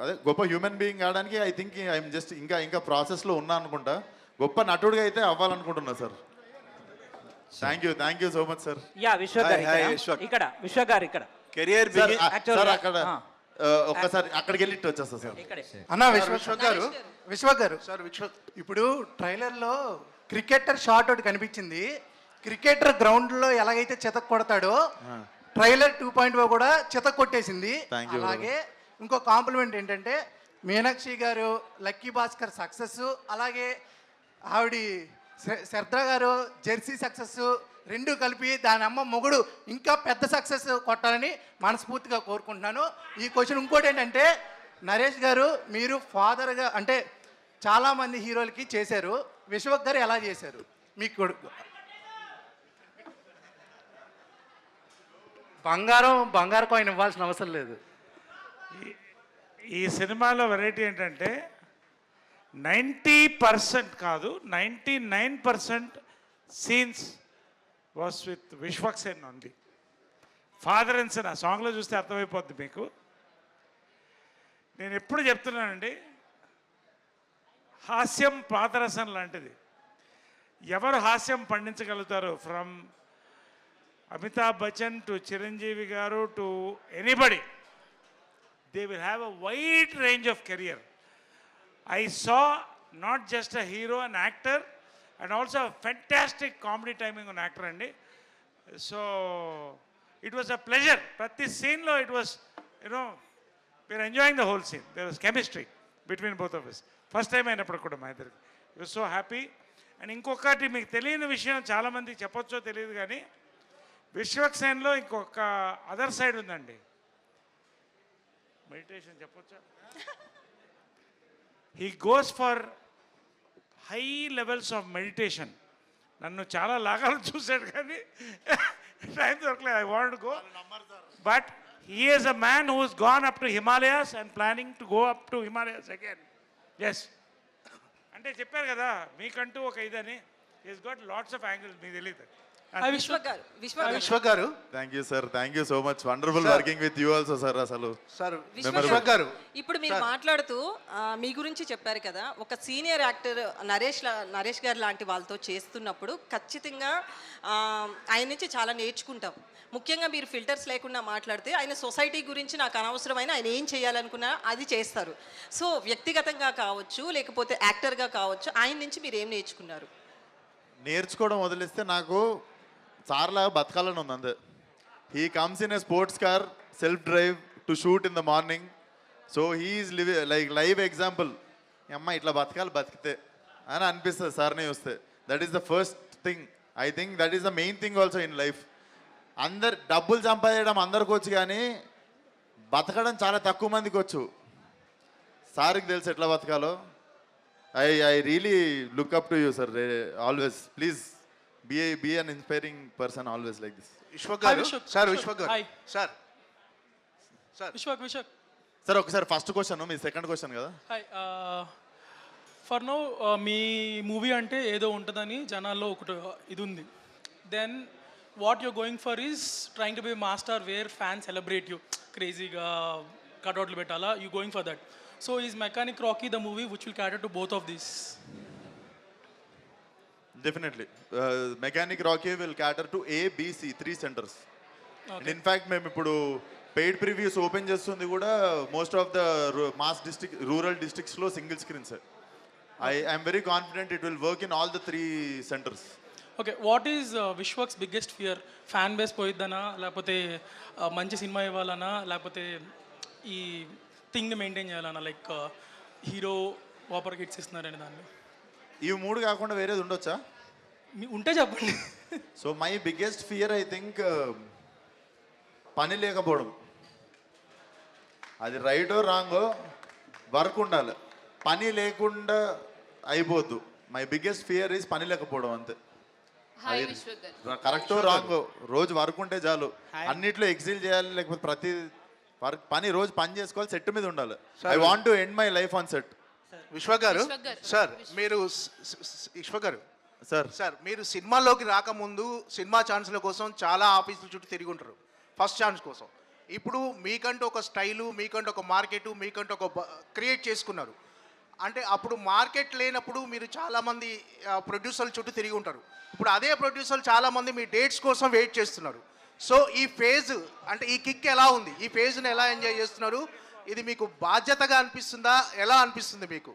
[SPEAKER 6] అదే గొప్ప హ్యూమన్ బీయింగ్ కావడానికి ఐ థింక్ ఐఎమ్ జస్ట్ ఇంకా ప్రాసెస్లో ఉన్నా అనుకుంటా. గొప్ప నటుడిగా అయితే అవ్వాలనుకుంటున్నా sir. Thank you so much sir.
[SPEAKER 14] Yeah Vishwak garu ఇక్కడ విశ్వక్ గారు ఇక్కడ
[SPEAKER 4] కెరియర్
[SPEAKER 6] సార్ అక్కడ ఒక్కసారి అక్కడికి వెళ్ళి వచ్చేస్తా సార్.
[SPEAKER 13] అన్న విశ్వక్ గారు సార్ ఇప్పుడు ట్రైలర్లో క్రికెటర్ షాట్ ఒకటి కనిపించింది. క్రికెటర్ గ్రౌండ్లో ఎలాగైతే చితక్ కొడతాడో ట్రైలర్ 2.0 కూడా చితక్ కొట్టేసింది. అలాగే ఇంకో కాంప్లిమెంట్ ఏంటంటే మీనాక్షి గారు లక్కీ భాస్కర్ సక్సెస్, అలాగే ఆవిడ శ్రద్ధ గారు జెర్సీ సక్సెస్ రెండు కలిపి దాని అమ్మ మొగుడు ఇంకా పెద్ద సక్సెస్ కొట్టాలని మనస్ఫూర్తిగా కోరుకుంటున్నాను. ఈ క్వశ్చన్ ఇంకోటి ఏంటంటే నరేష్ గారు మీరు ఫాదర్గా అంటే చాలామంది హీరోలకి చేశారు, విశ్వక్ గారు ఎలా చేశారు? మీకు కొడుకు బంగారు కాయిన్ ఇవ్వాల్సిన అవసరం లేదు.
[SPEAKER 1] ఈ సినిమాలో వెరైటీ ఏంటంటే 90% కాదు 99% scenes was with Vishwak Sen only. Father and son ఆ సాంగ్లో చూస్తే అర్థమైపోద్ది మీకు. నేను ఎప్పుడు చెప్తున్నానండి, హాస్యం పాదరసం లాంటిది. ఎవరు హాస్యం పండించగలుగుతారు, ఫ్రమ్ అమితాబ్ బచ్చన్ టు చిరంజీవి గారు to anybody, they will have a wide range of career. I saw not just a hero, an actor, and also a fantastic comedy timing on actor andi. So it was a pleasure. Prati scene lo it was, we were enjoying the whole scene. There was chemistry between both of us. First time అయినప్పుడు కూడా మా ఇద్దరికి it was so happy. And ఇంకొకటి మీకు తెలియని విషయం, చాలామందికి చెప్పొచ్చో తెలియదు కానీ విశ్వక్ సేన్లో ఇంకొక అదర్ సైడ్ ఉందండి. మెడిటేషన్ చెప్పొచ్చా? He goes for high levels of meditation. నన్ను చాలా లాగాలు చూశాడు కానీ టైం దొరకలేదు. I want go, but he is a man who has gone up to Himalayas and planning to go up to Himalayas again. Yes అంటే చెప్పారు కదా మీకంటూ ఒక ఇదని. He's got lots of angles, మీకు తెలియదు.
[SPEAKER 13] విశ్వక్ గారు
[SPEAKER 6] thank you so much. Wonderful working with you also sir. అసలు
[SPEAKER 13] సార్ విశ్వక్ గారు
[SPEAKER 15] ఇప్పుడు మీరు మాట్లాడుతూ మీ గురించి చెప్పారు కదా, ఒక సీనియర్ యాక్టర్ నరేష్ గారు లాంటి వాళ్ళతో చేస్తున్నప్పుడు ఖచ్చితంగా ఆయన నుంచి చాలా నేర్చుకుంటాం. ముఖ్యంగా మీరు ఫిల్టర్స్ లేకుండా మాట్లాడితే ఆయన సొసైటీ గురించి నాకు అనవసరమైన ఆయన ఏం చేయాలనుకున్నా అది చేస్తారు. సో వ్యక్తిగతంగా కావచ్చు లేకపోతే యాక్టర్గా కావచ్చు, ఆయన నుంచి మీరు ఏం నేర్చుకున్నారు?
[SPEAKER 6] నేర్చుకోవడం వదిలిస్తే నాకు చాలా బతకాలని ఉంది అంతే. He comes in a sports car self drive to shoot in the morning. So he's live example. అమ్మ ఇట్లా బతికితే అని అనిపిస్తుంది సార్ని చూస్తే. That is the first thing. I think that is the main thing also in life. అందరు డబ్బులు సంపాదించడం అందరికి వచ్చు కానీ బతకడం చాలా తక్కువ మందికి వచ్చు. సార్కి తెలుసు ఎట్లా బతకాలో. I really look up to you sir always. Please be an inspiring person always like this.
[SPEAKER 11] Vishwak garu sir
[SPEAKER 6] sir ఒకసారి ఫస్ట్ క్వశ్చన్ మీ సెకండ్ క్వశ్చన్ కదా.
[SPEAKER 16] ఫర్ నో మీ మూవీ అంటే ఏదో ఉంటుందని జనాల్లో ఒకటి ఇది ఉంది. Then what you're going for is trying to be master where fan celebrate you క్రేజీగా కట్అవుట్లు పెట్టాలా, you going for that. So is mechanic Rocky the movie which will క్యాటర్ to both of these?
[SPEAKER 6] Definitely. Mechanic Rocky will cater to A, B, C, 3 centers. And in fact, మేము ఇప్పుడు paid previews open చేస్తుంది కూడా most of the mass district rural డిస్ట్రిక్ట్స్లో single screens. I'm very confident it will work in all the 3 centers.
[SPEAKER 16] Okay, what is Vishwak's biggest fear? Fan base పోయిద్దనా, లేకపోతే మంచి సినిమా ఇవ్వాలనా, లేకపోతే ఈ థింగ్ని మెయింటైన్ చేయాలన్నా, లైక్ హీరో వాపర్ హిట్స్ ఇస్తున్నారని దాన్ని?
[SPEAKER 6] ఇవి 3 కాకుండా వేరేది ఉండొచ్చా?
[SPEAKER 16] ఉంటే చెప్పండి.
[SPEAKER 6] So my biggest fear I think పని లేకపోవడం. అది రైటో రాంగో వర్క్ ఉండాలి. పని లేకుండా అయిపోద్దు. మై బిగ్గెస్ట్ ఫియర్ ఈజ్ పని లేకపోవడం అంతే. కరెక్టో రాంగో రోజు వర్క్ ఉంటే చాలు. అన్నిట్లో ఎక్సిల్ చేయాలి, లేకపోతే ప్రతి వర్క్ రోజు పని చేసుకోవాలి, సెట్ మీద ఉండాలి. I want to end my life on set.
[SPEAKER 11] Vishwak garu sir మీరు విశ్వక్ గారు సార్ మీరు సినిమాల్లోకి రాకముందు సినిమా ఛాన్స్ల కోసం చాలా ఆఫీసుల చుట్టూ తిరిగి ఉంటారు ఫస్ట్ ఛాన్స్ కోసం.
[SPEAKER 17] ఇప్పుడు మీకంటూ ఒక స్టైలు, మీకంటూ ఒక మార్కెట్, మీకంటూ ఒక క్రియేట్ చేసుకున్నారు. అంటే అప్పుడు మార్కెట్ లేనప్పుడు మీరు చాలామంది ప్రొడ్యూసర్ల చుట్టూ తిరిగి ఉంటారు. ఇప్పుడు అదే ప్రొడ్యూసర్లు చాలామంది మీ డేట్స్ కోసం వెయిట్ చేస్తున్నారు. సో ఈ ఫేజ్ అంటే ఈ కిక్ ఎలా ఉంది? ఈ ఫేజ్ని ఎలా ఎంజాయ్ చేస్తున్నారు? ఇది మీకు బాధ్యతగా అనిపిస్తుందా? ఎలా అనిపిస్తుంది మీకు?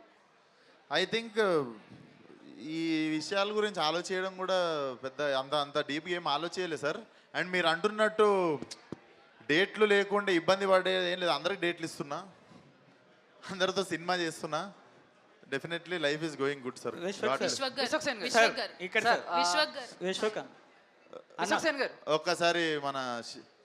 [SPEAKER 6] ఐ థింక్ ఈ విషయాల గురించి ఆలోచించడం కూడా పెద్ద అంత డీప్గా ఏం ఆలోచించలేదు సార్. అండ్ మీరు అంటున్నట్టు డేట్లు లేకుండా ఇబ్బంది పడేది ఏం లేదు. అందరికి డేట్లు ఇస్తున్నా, అందరితో సినిమా చేస్తున్నా. Definitely life is going good sir. ఒక్కసారి మన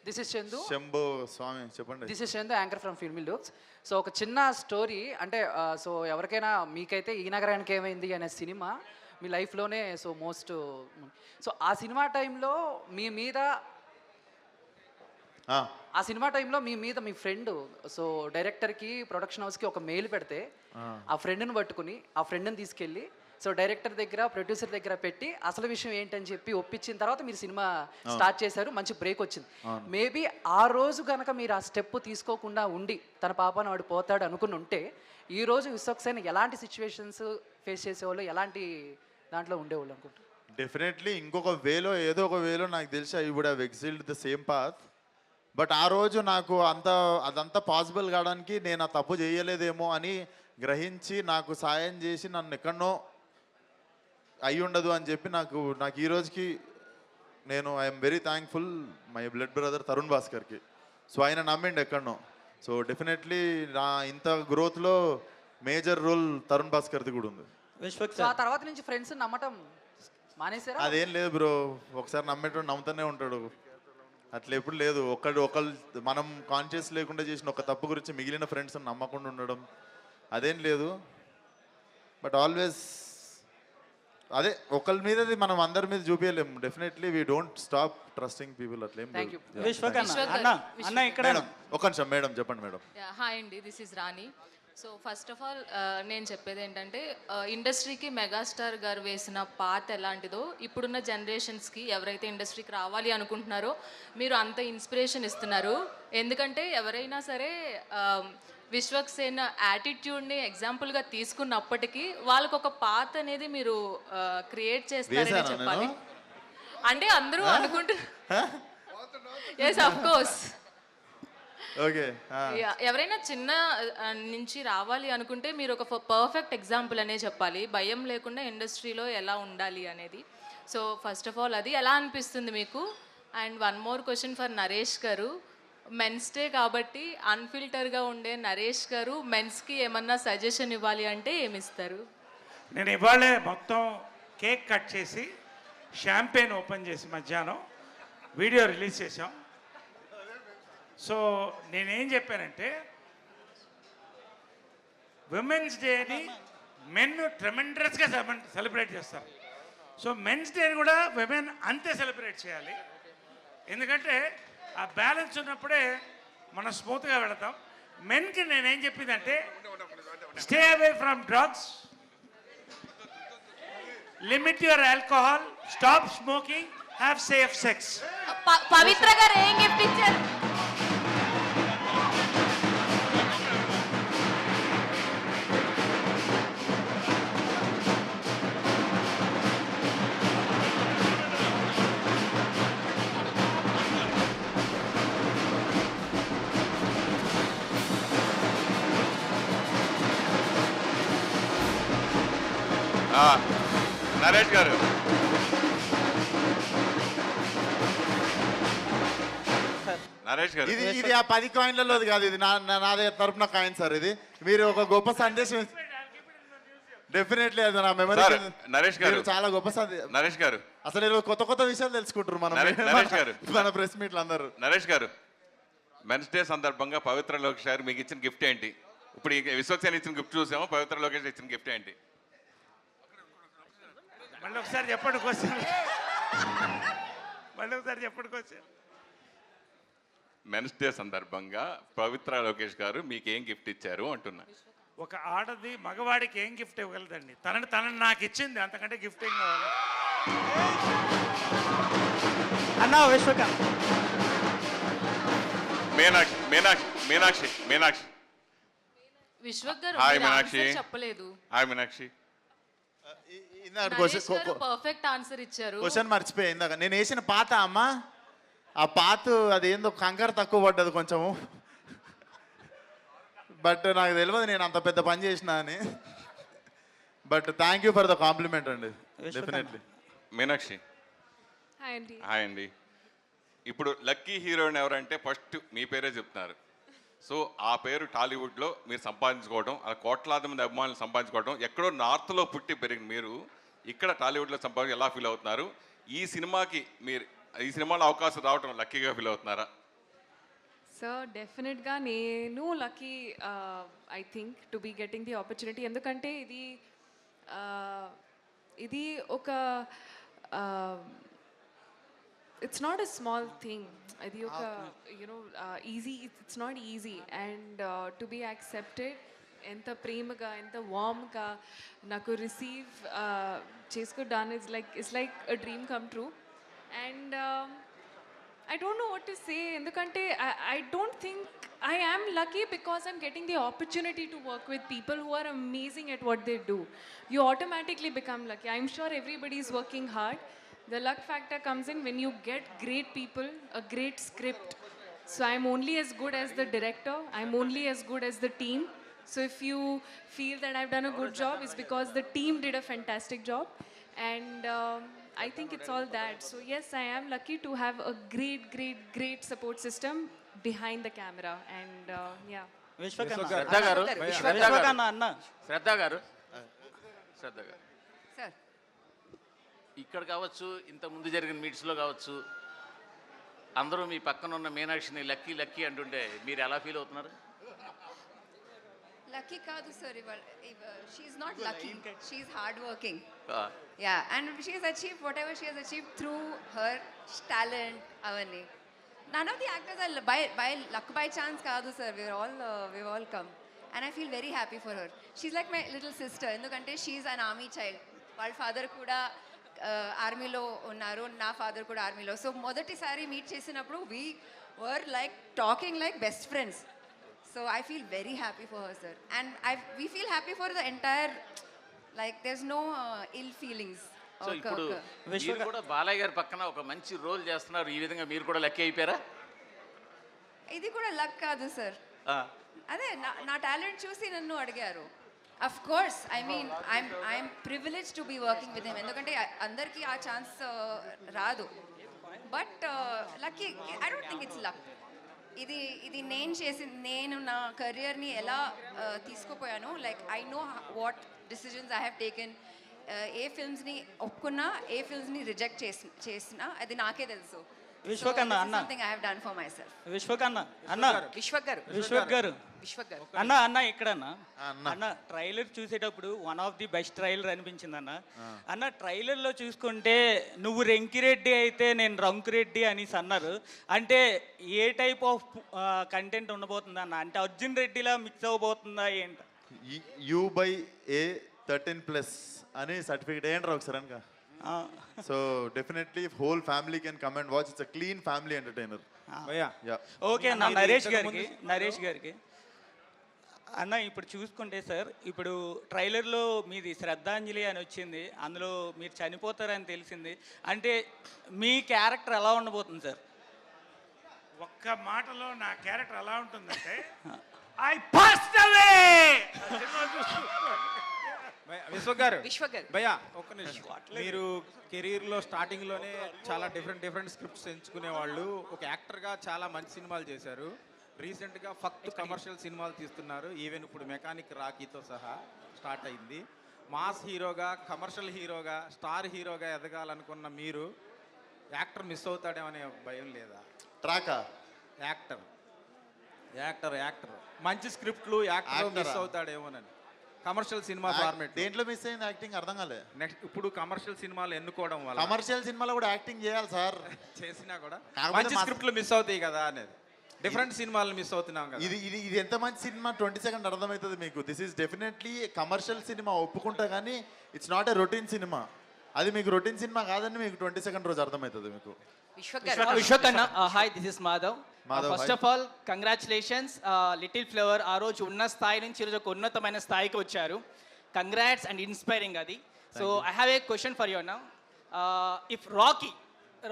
[SPEAKER 14] దిస్ ఇస్ చందు,
[SPEAKER 6] శంభు స్వామి చెప్పండి.
[SPEAKER 14] This is Chandu, anchor from filmy looks. So ఒక చిన్న స్టోరీ అంటే సో ఎవరికైనా మీకైతే ఈ నగరానికి ఏమైంది అనే సినిమా మీ లైఫ్లోనే సో ఆ సినిమా టైంలో మీ మీద మీ ఫ్రెండ్ సో డైరెక్టర్కి ప్రొడక్షన్ హౌస్కి ఒక మెయిల్ పెడితే ఆ ఫ్రెండ్ని పట్టుకుని ఆ ఫ్రెండ్ని తీసుకెళ్ళి సో డైరెక్టర్ దగ్గర ప్రొడ్యూసర్ దగ్గర పెట్టి అసలు విషయం ఏంటని చెప్పి ఒప్పించిన తర్వాత మీరు సినిమా స్టార్ట్ చేశారు. మంచి బ్రేక్ వచ్చింది. మేబీ ఆ రోజు కనుక మీరు ఆ స్టెప్ తీసుకోకుండా ఉండి తన పాపను వాడు పోతాడు అనుకుని ఉంటే ఈ రోజు విశ్వక్సేన్ ఎలాంటి సిచ్యువేషన్స్ ఫేస్ చేసేవాళ్ళు, ఎలాంటి దాంట్లో ఉండేవాళ్ళు అనుకుంటారు?
[SPEAKER 6] డెఫినెట్లీ ఇంకొక వేలో ఏదో ఒక వేలో నాకు తెలిసి I would have excelled the same path. But ఆ రోజు నాకు అదంతా పాసిబుల్ కావడానికి నేను ఆ తప్పు చేయలేదేమో అని గ్రహించి నాకు సాయం చేసి నన్ను ఎక్కడనో అయి ఉండదు అని చెప్పి నాకు ఈ రోజుకి నేను I'm very thankful my blood brother Tarun భాస్కర్కి. సో ఆయన నమ్మిండి ఎక్కడనో. సో డెఫినెట్లీ నా ఇంత గ్రోత్లో మేజర్ రోల్ తరుణ్ భాస్కర్ది కూడా ఉంది.
[SPEAKER 14] సో ఆ తర్వాత నుంచి ఫ్రెండ్స్ నమ్మటం మానేశారా?
[SPEAKER 6] అదేం లేదు బ్రో, ఒకసారి నమ్మేటోడు నమ్ముతూనే ఉంటాడు. అట్లా ఎప్పుడు లేదు. ఒకళ్ళు మనం కాన్షియస్ లేకుండా చేసిన ఒక తప్పు గురించి మిగిలిన ఫ్రెండ్స్ నమ్మకుండా ఉండడం అదేం లేదు. బట్ ఆల్వేస్ అదే ఒకళ్ళ మీదది మనం అందరి మీద చూపించలేము. Definitely we don't stop trusting people. అట్లేం లేదు. ఒక నిమిషం మేడం చెప్పండి మేడం.
[SPEAKER 18] హాయ్ అండి, this is Rani. So first of all నేను చెప్పేది ఏంటంటే ఇండస్ట్రీకి మెగాస్టార్ గారు వేసిన పాత్ ఎలాంటిదో ఇప్పుడున్న జనరేషన్స్కి ఎవరైతే ఇండస్ట్రీకి రావాలి అనుకుంటున్నారో మీరు అంత ఇన్స్పిరేషన్ ఇస్తున్నారు. ఎందుకంటే ఎవరైనా సరే విశ్వక్సేన్ యాటిట్యూడ్ని ఎగ్జాంపుల్గా తీసుకున్నప్పటికీ వాళ్ళకు ఒక పాత్ అనేది మీరు క్రియేట్ చేస్తారని చెప్పాలి. అంటే అందరూ అనుకుంటున్నారు. Yes of course. ఎవరైనా చిన్న నుంచి రావాలి అనుకుంటే మీరు ఒక పర్ఫెక్ట్ ఎగ్జాంపుల్ అనే చెప్పాలి, భయం లేకుండా ఇండస్ట్రీలో ఎలా ఉండాలి అనేది. సో ఫస్ట్ ఆఫ్ ఆల్ అది ఎలా అనిపిస్తుంది మీకు? And one more question for Naresh గారు. మెన్స్ డే కాబట్టి అన్ఫిల్టర్గా ఉండే నరేష్ గారు మెన్స్కి ఏమన్నా సజెషన్ ఇవ్వాలి అంటే ఏమిస్తారు?
[SPEAKER 1] నేను ఇవాళే మొత్తం కేక్ కట్ చేసి షాంపెయిన్ ఓపెన్ చేసి మధ్యాహ్నం వీడియో రిలీజ్ చేసాం. సో నేనేం చెప్పానంటే విమెన్స్ డేని మెన్ ట్రెమెండస్గా సెలబ్రేట్ చేస్తారు. సో మెన్స్ డేని కూడా విమెన్ అంతే సెలబ్రేట్ చేయాలి. ఎందుకంటే ఆ బ్యాలెన్స్ ఉన్నప్పుడే మనం స్మూత్గా వెళతాం. మెన్కి నేనేం చెప్పిందంటే stay away from drugs, limit your alcohol, stop smoking, have safe sex.
[SPEAKER 18] Pavitra గారు ఏం గిఫ్ట్ ఇచ్చారు?
[SPEAKER 12] నరేష్ గారు
[SPEAKER 6] ఇది ఆ 10 కాయిన్లలో కాదు, ఇది నాదే తరపున కాయిన్ సార్. ఇది మీరు ఒక గొప్ప సందేశం. డెఫినెట్లీ అది నా మెమరీ.
[SPEAKER 12] నరేష్ గారు
[SPEAKER 6] చాలా గొప్ప
[SPEAKER 12] నరేష్ గారు
[SPEAKER 6] అసలు ఈరోజు కొత్త విషయాలు తెలుసుకుంటారు మన ప్రెస్ మీట్లు అందరూ.
[SPEAKER 12] నరేష్ గారు మెన్స్ డే సందర్భంగా పవిత్ర లోకేష్ గారు మీకు ఇచ్చిన గిఫ్ట్ ఏంటి? ఇప్పుడు విశ్వక్సేన్ ఇచ్చిన గిఫ్ట్ చూసాము, పవిత్ర లోకేష్ ఇచ్చిన గిఫ్ట్ ఏంటి?
[SPEAKER 1] మళ్ళీ ఒకసారి చెప్పండి క్వశ్చన్.
[SPEAKER 12] మెన్స్ డే సందర్భంగా పవిత్ర లోకేష్ గారు మీకు ఏం గిఫ్ట్ ఇచ్చారు అంటున్నా.
[SPEAKER 1] ఒక ఆడది మగవాడికి ఏం గిఫ్ట్ ఇవ్వగలదండి? తనని నాకు ఇచ్చింది, అంతకంటే గిఫ్ట్ ఏం కావాలి?
[SPEAKER 7] అన్నా విశ్వకాంత్
[SPEAKER 12] మీనాక్షి
[SPEAKER 18] విశ్వక్ గారు
[SPEAKER 12] హాయ్
[SPEAKER 18] మీరు
[SPEAKER 12] మీనాక్షి
[SPEAKER 18] answer చెప్పలేదు.
[SPEAKER 12] హాయ్ మీనాక్షి
[SPEAKER 6] ఇందాక
[SPEAKER 18] నరేష్ గారు పర్ఫెక్ట్ ఆన్సర్ ఇచ్చారు.
[SPEAKER 6] క్వశ్చన్ మర్చిపోయా ఇందాక నేను వేసిన పాత అమ్మ ఆ పాత అదేందో కంకర తక్కువ పడ్డది కొంచెము బట్ నాకు తెలియదు నేను అంత పెద్ద పని చేసిన అని but thank you for the complement అండి డెఫినెట్లీ
[SPEAKER 12] మీనాక్షి
[SPEAKER 3] హాయ్ అండి.
[SPEAKER 12] హాయ్ అండి ఇప్పుడు లక్కీ హీరోయిన్ ఎవరంటే ఫస్ట్ మీ పేరే చెప్తున్నారు. సో ఆ పేరు టాలీవుడ్లో మీరు సంపాదించుకోవడం ఆ కోట్లాది మంది అభిమానులు సంపాదించుకోవడం ఎక్కడో నార్త్లో పుట్టి పెరిగిన మీరు ఇక్కడ టాలీవుడ్లో సంపాదించి ఎలా ఫీల్ అవుతున్నారు? ఈ సినిమాలో అవకాశం రావడం లక్కీగా ఫీల్ అవుతున్నారా?
[SPEAKER 3] సార్ డెఫినెట్గా నేను lucky I think to be getting the opportunity. ఎందుకంటే ఇది ఒక it's not a small thing. Adi oka easy, it's not easy, and to be accepted enta premaga enta warm ga naku receive chesko done is like a dream come true. And I don't know what to say endukante I don't think I am lucky because I'm getting the opportunity to work with people who are amazing at what they do. You automatically become lucky. I'm sure everybody is working hard. The luck factor comes in when you get great people, a great script. So I'm only as good as the director. I'm only as good as the team. So if you feel that I've done a good job, it's because the team did a fantastic job. And I think it's all that. So yes, I am lucky to have a great support system behind the camera. And yeah.
[SPEAKER 9] శ్రద్ధ గారు
[SPEAKER 5] sir
[SPEAKER 9] ఇక్కడ కావచ్చు ఇంత ముందు జరిగిన మీట్స్లో కావచ్చు అందరూ మీ పక్కన ఉన్న మీనాక్షిని లక్కీ అంటుంటే మీరు ఎలా ఫీల్ అవుతున్నారు?
[SPEAKER 5] లక్కీ కాదు sir, she's not lucky, she's hard working. Yeah, and she's achieve whatever she has achieve through her talent. అవన్నీ none of the actors are by luck by chance kaadu sir. We've all come and I feel very happy for her. She's like my little sister endukante she's an army child. Her father kuda ఆర్మీలో ఉన్నారు, నా father కూడా ఆర్మీలో. So మొదటిసారి meet చేసినప్పుడు we were like talking like best friends. So I feel very happy for her sir, and we feel happy for the entire, like there is no ill feelings.
[SPEAKER 9] సో ఇప్పుడు మీరు కూడా బాలయ్య గారి పక్కన ఒక మంచి రోల్ చేస్తున్నారు, ఈ విధంగా మీరు కూడా లక్కీ అయిపోయారా?
[SPEAKER 5] ఇది కూడా లక్ కాదు సార్, అదే నా టాలెంట్ చూసి నన్ను అడిగారు. Of course, I mean, I'm privileged to be working with him. ఎందుకంటే అందరికీ ఆ ఛాన్స్ రాదు. But lucky, I don't think it's luck. ఇది నేను నా కెరియర్ని ఎలా తీసుకుపోయాను, like I know what decisions I have taken. ఏ ఫిల్మ్స్ని ఒప్పుకున్నా, ఏ ఫిల్మ్స్ని రిజెక్ట్ చేసినా అది నాకే తెలుసు.
[SPEAKER 10] విశ్వక్ అన్న
[SPEAKER 5] something I have done for my self.
[SPEAKER 10] Vishwak గారు అన్న ఇక్కడన్నా అన్న ట్రైలర్ చూసేటప్పుడు one of the best trailer అనిపించింది అన్న ట్రైలర్లో చూసుకుంటే నువ్వు రెంకిరెడ్డి అయితే నేను రంకురెడ్డి అనేసి అన్నారు. అంటే ఏ టైప్ ఆఫ్ కంటెంట్ ఉండబోతుంది అన్న? అంటే అర్జున్ రెడ్డిలా మిక్స్ అవ్వబోతుందా ఏంట?
[SPEAKER 6] U/A13+ అని సర్టిఫికేట్ ఏంట్రా ఒకసారి అనక. So definitely whole family can come and watch. It's a clean family entertainer.
[SPEAKER 10] Okay అన్న, నరేష్ గారికి అన్న ఇప్పుడు చూసుకుంటే సార్, ఇప్పుడు ట్రైలర్లో మీది శ్రద్ధాంజలి అని వచ్చింది, అందులో మీరు చనిపోతారని తెలిసింది. అంటే మీ క్యారెక్టర్ ఎలా ఉండబోతుంది సార్?
[SPEAKER 1] ఒక్క మాటలో నా క్యారెక్టర్ ఎలా ఉంటుందంటే ఐ పాస్డ్ అవే.
[SPEAKER 19] విశ్వక్ గారు భయ్యా ఒక్క నిమిషం. మీరు కెరీర్లో స్టార్టింగ్లోనే చాలా డిఫరెంట్ స్క్రిప్ట్స్ ఎంచుకునే వాళ్ళు. ఒక యాక్టర్గా చాలా మంచి సినిమాలు చేశారు. రీసెంట్గా ఫక్త్ కమర్షియల్ సినిమాలు తీస్తున్నారు. ఈవెన్ ఇప్పుడు మెకానిక్ రాకీతో సహా స్టార్ట్ అయింది. మాస్ హీరోగా, కమర్షియల్ హీరోగా, స్టార్ హీరోగా ఎదగాలనుకున్న మీరు యాక్టర్ మిస్ అవుతాడేమనే భయం లేదా?
[SPEAKER 6] ట్రాకా
[SPEAKER 19] యాక్టర్ మంచి స్క్రిప్ట్లు యాక్టర్ మిస్ అవుతాడేమోనని. కమర్షియల్ సినిమా ఫార్మేట్
[SPEAKER 6] దేంట్లో మిస్ అయింది యాక్టింగ్? అర్థం కాలే.
[SPEAKER 19] నెక్స్ట్ ఇప్పుడు కమర్షియల్ సినిమాలు ఎన్నుకోవడం వల్ల,
[SPEAKER 6] కమర్షియల్ సినిమాలో కూడా యాక్టింగ్ చేయాలి సార్.
[SPEAKER 19] చేసినా కూడా మంచి స్క్రిప్ట్లు మిస్ అవుతాయి కదా అనేది. డిఫరెంట్ సినిమాలు మిస్ అవుతున్నాం కదా.
[SPEAKER 6] ఇది ఎంత మంచి సినిమా 20 సెకండ్ అర్థమవుతుంది మీకు. This is definitely commercial cinema ఒప్పుకుంటా, కానీ it's not a routine cinema. అది మీకు రొటీన్ సినిమా కాదని మీకు 20 సెకండ్ రోజు అర్థమవుతుంది మీకు.
[SPEAKER 20] విశ్వకన్న hi this is Madhav
[SPEAKER 6] Madhav,
[SPEAKER 20] first
[SPEAKER 6] hi.
[SPEAKER 20] Of all congratulations little flower ఆ రోజు ఉన్న స్థాయి నుంచి ఈరోజు ఒక ఉన్నతమైన స్థాయికి వచ్చారు కంగ్రాట్స్ అండ్ ఇన్స్పైరింగ్ అది so I have a question for you now if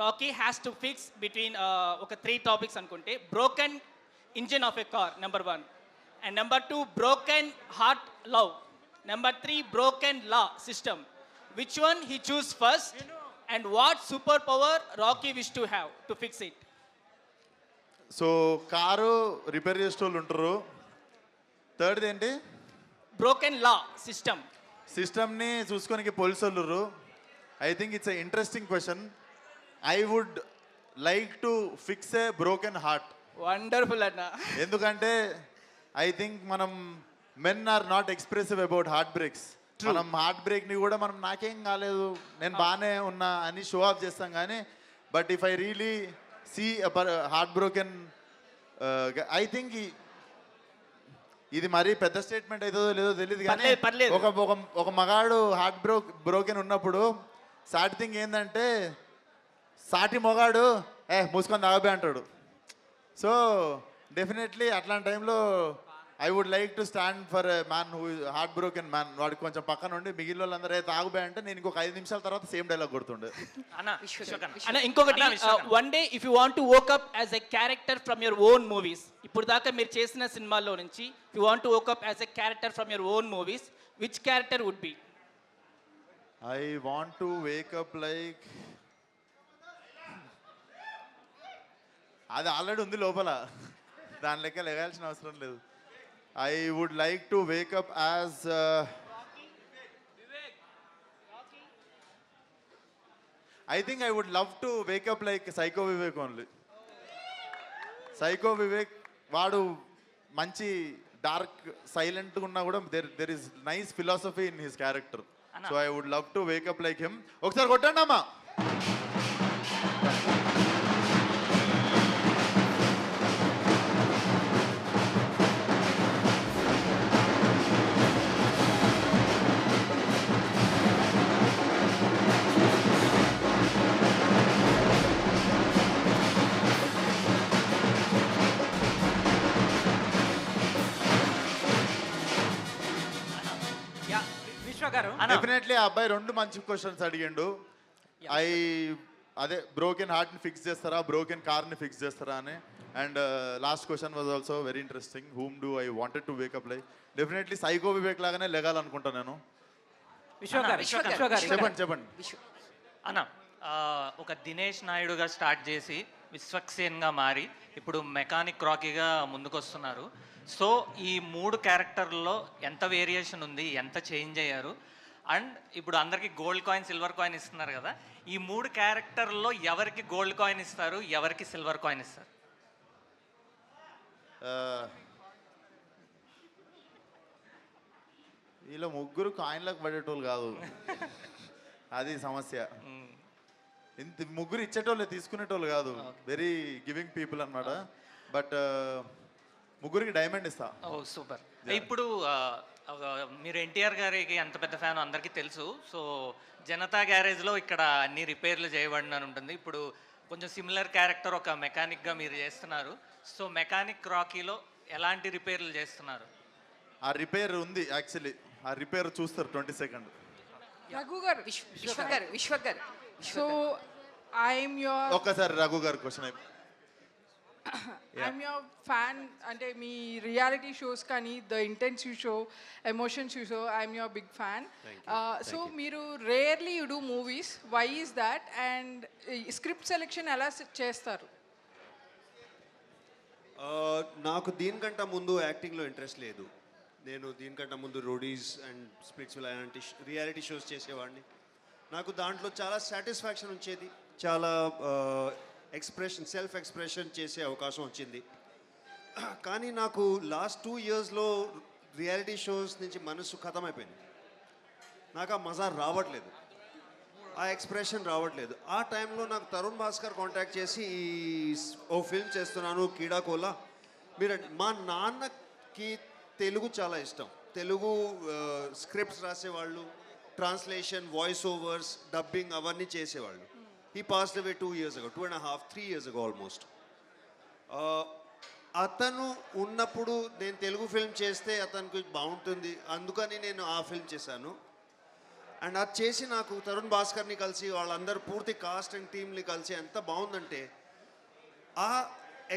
[SPEAKER 20] Rocky has to fix between ఒక 3 టాపిక్స్ అనుకుంటే broken engine of a car number 1 and number 2 broken heart love number 3 broken law system which one he choose first and what superpower Rocky wish to have to fix it?
[SPEAKER 6] So car repair చేసేటోళ్ళు ఉంటారు. థర్డ్ది ఏంటి?
[SPEAKER 20] Broken law system.
[SPEAKER 6] సిస్టమ్ని చూసుకోనికి police వాళ్ళు. I think it's a interesting question. I would like to fix a broken heart.
[SPEAKER 20] Wonderful అన్న.
[SPEAKER 6] ఎందుకంటే I think మనం men are not expressive about heart breaks. మనం హార్ట్ బ్రేక్ని కూడా మనం నాకేం కాలేదు నేను బాగానే ఉన్నా అని షో ఆఫ్ చేస్తాం కానీ but if I really see heart broken I think ఇది మరీ పెద్ద స్టేట్మెంట్ అవుతుందో లేదో తెలియదు కానీ ఒక మగాడు హార్ట్ బ్రోకెన్ ఉన్నప్పుడు సాటి థింగ్ ఏంటంటే సాటి మొగాడు మూసుకొని తాగబే అంటాడు. సో డెఫినెట్లీ అట్లాంటి టైంలో I would like to stand for man who heart broken man. వాడికి కొంచెం పక్కన ఉండి మిగిలిన వాళ్ళందరూ తాగుబే అంటే నేను ఇంకొక 5 నిమిషాల తర్వాత సేమ్ డైలాగ్ కొడుతుండే.
[SPEAKER 20] అన్న ఇంకొకటి one day if you want to woke up as a character from your own movies ఇప్పుడు దాకా మీరు చేసిన సినిమాల్లో నుంచి you want to woke up as a character from your own movies which character would be?
[SPEAKER 6] I want to wake up like అది already ఉంది లోపల దాని లెక్క లెగాల్సిన అవసరం లేదు. I would like to wake up as I think I would love to wake up like Psycho Vivek only. Psycho Vivek vaadu manchi dark silent unna kuda there is nice philosophy in his character. So I would love to wake up like him. Okkar kottandi amma. Definitely ఆ అబ్బాయి 2 మంచి questions అడిగిండు. అదే broken హార్ట్ని fix చేస్తారా broken కార్ని fix చేస్తారా అని. And last question was also very interesting. Whom do I wanted to wake up like definitely psycho Vivek లాగానే లెగాలనుకుంటా నేను. చెప్పండి
[SPEAKER 21] అన్న ఒక దినేష్ నాయుడుగా స్టార్ట్ చేసి విశ్వక్సేన్గా మారి ఇప్పుడు మెకానిక్ రాకీగా ముందుకొస్తున్నారు. సో ఈ 3 క్యారెక్టర్లో ఎంత వేరియేషన్ ఉంది, ఎంత చేంజ్ అయ్యారు? అండ్ ఇప్పుడు అందరికీ గోల్డ్ కాయిన్ సిల్వర్ కాయిన్ ఇస్తున్నారు కదా, ఈ 3 క్యారెక్టర్లో ఎవరికి గోల్డ్ కాయిన్ ఇస్తారు, ఎవరికి సిల్వర్ కాయిన్ ఇస్తారు?
[SPEAKER 6] వీళ్ళ ముగ్గురు కాయిన్లకు పడేటోళ్ళు కాదు, అది సమస్య. ఇంత ముగ్గురు ఇచ్చేటోళ్ళు తీసుకునేటోళ్ళు కాదు, వెరీ గివింగ్ పీపుల్ అన్నమాట. బట్ ముగ్గురికి డైమండ్ ఇస్తా.
[SPEAKER 21] ఓ సూపర్. ఇప్పుడు మీరు ఎన్టీఆర్ గారికి ఎంత పెద్ద ఫ్యాన్ అందరికీ తెలుసు. సో జనతా గ్యారేజ్లో ఇక్కడ అన్ని రిపేర్లు చేయబడిన ఉంటుంది. ఇప్పుడు కొంచెం సిమిలర్ క్యారెక్టర్ ఒక మెకానిక్గా మీరు చేస్తున్నారు. సో మెకానిక్ రాకీలో ఎలాంటి రిపేర్లు చేస్తున్నారు?
[SPEAKER 6] ఆ రిపేర్ ఉంది యాక్చువల్లీ, ఆ రిపేర్ చూస్తారు 20 సెకండ్.
[SPEAKER 22] రఘు గారు, విశ్వక్ గారు, సో ఐఎమ్ యువర్
[SPEAKER 6] ఒక్కసారి రఘు గారు క్వశ్చన్ అయిపోయి
[SPEAKER 22] ఐఎమ్ యువర్ ఫ్యాన్. అంటే మీ రియాలిటీ షోస్ కానీ the intense you show, emotions you show, I'm your big fan. So మీరు rarely you do movies, why is that? And script selection ఎలా చేస్తారు?
[SPEAKER 4] నాకు దీనికంటే ముందు యాక్టింగ్లో ఇంట్రెస్ట్ లేదు. నేను దీనికంటే ముందు రోడీస్ అండ్ స్ప్లిట్స్ అలాంటి రియాలిటీ షోస్ చేసేవాడిని. నాకు దాంట్లో చాలా సాటిస్ఫాక్షన్ వచ్చేది, చాలా సెల్ఫ్ ఎక్స్ప్రెషన్ చేసే అవకాశం వచ్చింది. కానీ నాకు లాస్ట్ 2 ఇయర్స్లో రియాలిటీ షోస్ నుంచి మనసు ఖతమైపోయింది. నాకు ఆ మజా రావట్లేదు, ఆ ఎక్స్ప్రెషన్ రావట్లేదు. ఆ టైంలో నాకు తరుణ్ భాస్కర్ కాంటాక్ట్ చేసి ఓ ఫిల్మ్ చేస్తున్నాను కీడాకోలా, మీరు మా నాన్నకి తెలుగు చాలా ఇష్టం, తెలుగు స్క్రిప్ట్స్ రాసేవాళ్ళు, ట్రాన్స్లేషన్, వాయిస్ ఓవర్స్, డబ్బింగ్ అవన్నీ చేసేవాళ్ళు. He passed away 2 years ago, 2.5, 3 years ago almost. అతను ఉన్నప్పుడు నేను తెలుగు ఫిల్మ్ చేస్తే అతనికి బాగుంటుంది, అందుకని నేను ఆ ఫిల్మ్ చేశాను. అండ్ అది చేసి నాకు తరుణ్ భాస్కర్ని కలిసి వాళ్ళందరూ పూర్తి కాస్ట్ అండ్ టీమ్ని కలిసి ఎంత బాగుందంటే ఆ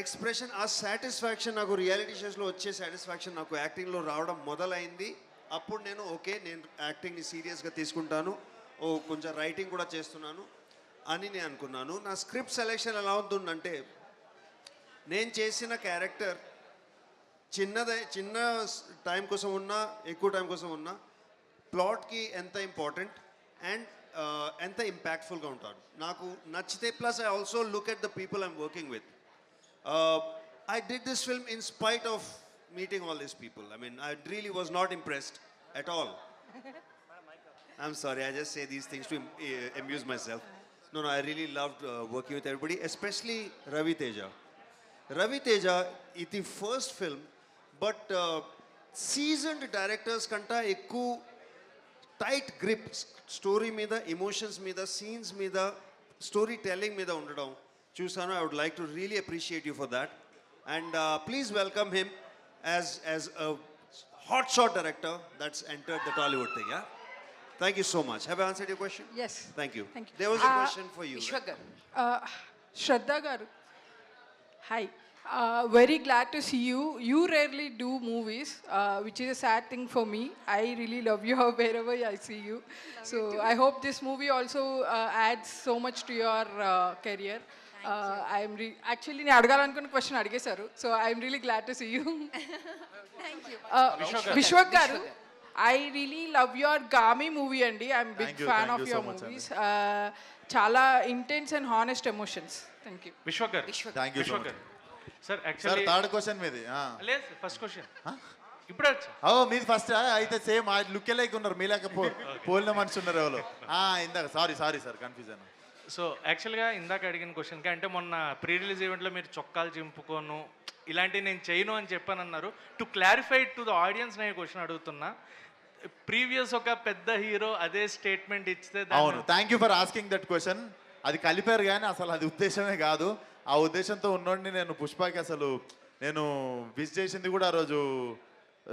[SPEAKER 4] ఎక్స్ప్రెషన్, ఆ సాటిస్ఫాక్షన్ నాకు రియాలిటీ షోస్లో వచ్చే సాటిస్ఫాక్షన్ నాకు యాక్టింగ్లో రావడం మొదలైంది. అప్పుడు నేను నేను యాక్టింగ్ని సీరియస్గా తీసుకుంటాను, కొంచెం రైటింగ్ కూడా చేస్తున్నాను అని నేను అనుకున్నాను. నా స్క్రిప్ట్ సెలెక్షన్ ఎలా ఉంటుందంటే, నేను చేసిన క్యారెక్టర్ చిన్న టైం కోసం ఉన్నా, ఎక్కువ టైం కోసం ఉన్నా, ప్లాట్కి ఎంత ఇంపార్టెంట్ అండ్ ఎంత ఇంపాక్ట్ఫుల్గా ఉంటాడు నాకు నచ్చితే. Plus I also look at the people I'm working with. I did this film in spite of meeting all these people. I mean, I really was not impressed at all. I'm sorry, I just say these things to amuse myself. No, I really loved working with everybody, especially Ravi Teja. Ravi Teja is the first film, but seasoned directors kanta ekku tight grip story meeda, emotions meeda, scenes meeda, storytelling meeda undadam chusanu. I would like to really appreciate you for that. And please welcome him as a hotshot director that's entered the Tollywood thing. Yeah, thank you so much. Have I answered your question?
[SPEAKER 22] Yes.
[SPEAKER 4] Thank you.
[SPEAKER 22] Thank you.
[SPEAKER 4] There was a question for you.
[SPEAKER 22] Vishwa garu. Shraddha garu. Hi. Very glad to see you. You rarely do movies, which is a sad thing for me. I really love you wherever I see you. So I hope this movie also adds so much to your career. Actually, నేను అడగాలనుకున్న question అడిగేశారు. So I'm really glad to see you. Vishwak గారు, I really love your Gaami movie అండి. I'm big fan of your movies. చాలా intense and honest emotions. Thank you.
[SPEAKER 2] Vishwak గారు,
[SPEAKER 6] thank you so much.
[SPEAKER 2] Sir actually
[SPEAKER 6] third question మీది.
[SPEAKER 2] లేదు, first question ఇప్పుడే వచ్చా.
[SPEAKER 6] మీది first అయితే సేమ్ ఆ లుక్ లైక్ ఉన్నారు, మీ లేక పోలిన మనిషి ఉన్నారు ఎవరు ఇందాక. Sorry sir, confusion.
[SPEAKER 2] సో యాక్చువల్గా ఇందాక అడిగిన క్వశ్చన్కి, అంటే మొన్న ప్రీ రిలీజ్ ఈవెంట్లో మీరు చొక్కాలు చింపుకోను ఇలాంటివి నేను చేయను అని చెప్పానన్నారు. To clarify to the audience నేను క్వశ్చన్ అడుగుతున్నా. ప్రీవియస్ ఒక పెద్ద హీరో అదే స్టేట్మెంట్ ఇస్తే.
[SPEAKER 6] అవును, thank you for asking that question. అది కలిపారు కానీ అసలు అది ఉద్దేశమే కాదు. ఆ ఉద్దేశంతో ఉన్నోడిని నేను పుష్పకి అసలు నేను విష్ చేసింది కూడా ఆ రోజు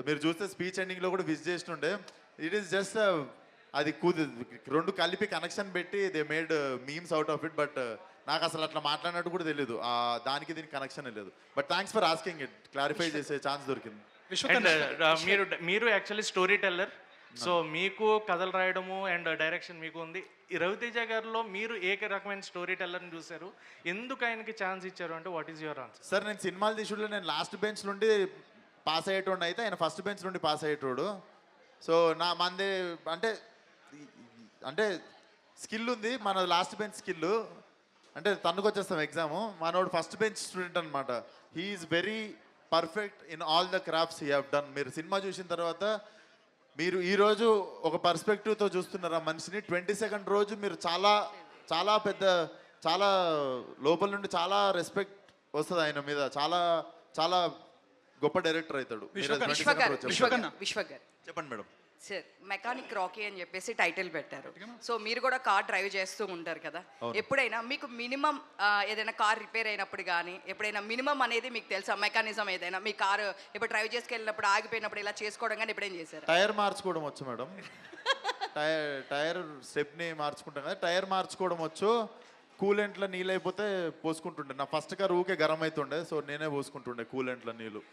[SPEAKER 6] మీరు చూస్తే స్పీచ్ ఎండింగ్లో కూడా విష్ చేస్తుండే. ఇట్ ఈస్ జస్ట్ అది రెండు కలిపి కనెక్షన్ పెట్టి they made memes out of it. But నాకు అసలు అట్లా మాట్లాడినట్టు కూడా తెలియదు, దానికి దీనికి కనెక్షన్ లేదు. But thanks for asking it, clarify చేసే ఛాన్స్ దొరికింది.
[SPEAKER 2] మీరు యాక్చువల్లీ స్టోరీ టెల్లర్. సో మీకు కథలు రాయడము అండ్ డైరెక్షన్ మీకు ఉంది. ఈ రవితేజ గారిలో మీరు ఏ రకమైన స్టోరీ టెల్లర్ని చూశారు, ఎందుకు ఆయనకి ఛాన్స్ ఇచ్చారు అంటే what is your answer?
[SPEAKER 6] Sir, నేను సినిమాలు తీసుడు నేను లాస్ట్ బెంచ్ నుండి పాస్ అయ్యేటోడు, అయితే ఆయన ఫస్ట్ బెంచ్ నుండి పాస్ అయ్యేటోడు. సో మంది అంటే స్కిల్ ఉంది, మన లాస్ట్ బెంచ్ స్కిల్ అంటే తన్నుకొచ్చేస్తాం ఎగ్జాము. మనోడు ఫస్ట్ బెంచ్ స్టూడెంట్ అనమాట. He is very perfect in all the crafts he have done. మీరు సినిమా చూసిన తర్వాత మీరు ఈరోజు ఒక పర్స్పెక్టివ్తో చూస్తున్నారు ఆ మనిషిని. 22nd రోజు మీరు చాలా చాలా పెద్ద, చాలా లోపల నుండి చాలా రెస్పెక్ట్ వస్తుంది ఆయన మీద. చాలా చాలా గొప్ప డైరెక్టర్ అవుతాడు. చెప్పండి మేడం.
[SPEAKER 8] సార్, మెకానిక్ రాకీ అని చెప్పేసి టైటిల్ పెట్టారు. సో మీరు కూడా కార్ డ్రైవ్ చేస్తూ ఉంటారు కదా, ఎప్పుడైనా మీకు మినిమం ఏదైనా కార్ రిపేర్ అయినప్పుడు కానీ ఎప్పుడైనా మినిమం అనేది మీకు తెలుసా? మెకానిజం ఏదైనా మీ కారు ఇప్పుడు డ్రైవ్ చేసుకెళ్ళినప్పుడు ఆగిపోయినప్పుడు ఇలా చేసుకోవడం కానీ ఎప్పుడేం చేశారు?
[SPEAKER 6] టైర్ మార్చుకోవడం వచ్చు మేడం. టైర్ స్టెప్ని మార్చుకుంటాం కదా, టైర్ మార్చుకోవడం వచ్చు. కూలెంట్లో నీళ్ళు అయిపోతే పోసుకుంటుండే. నా ఫస్ట్ కార్ ఊకే గరం అవుతుండే, సో నేనే పోసుకుంటుండే కూలెంట్లో నీళ్ళు.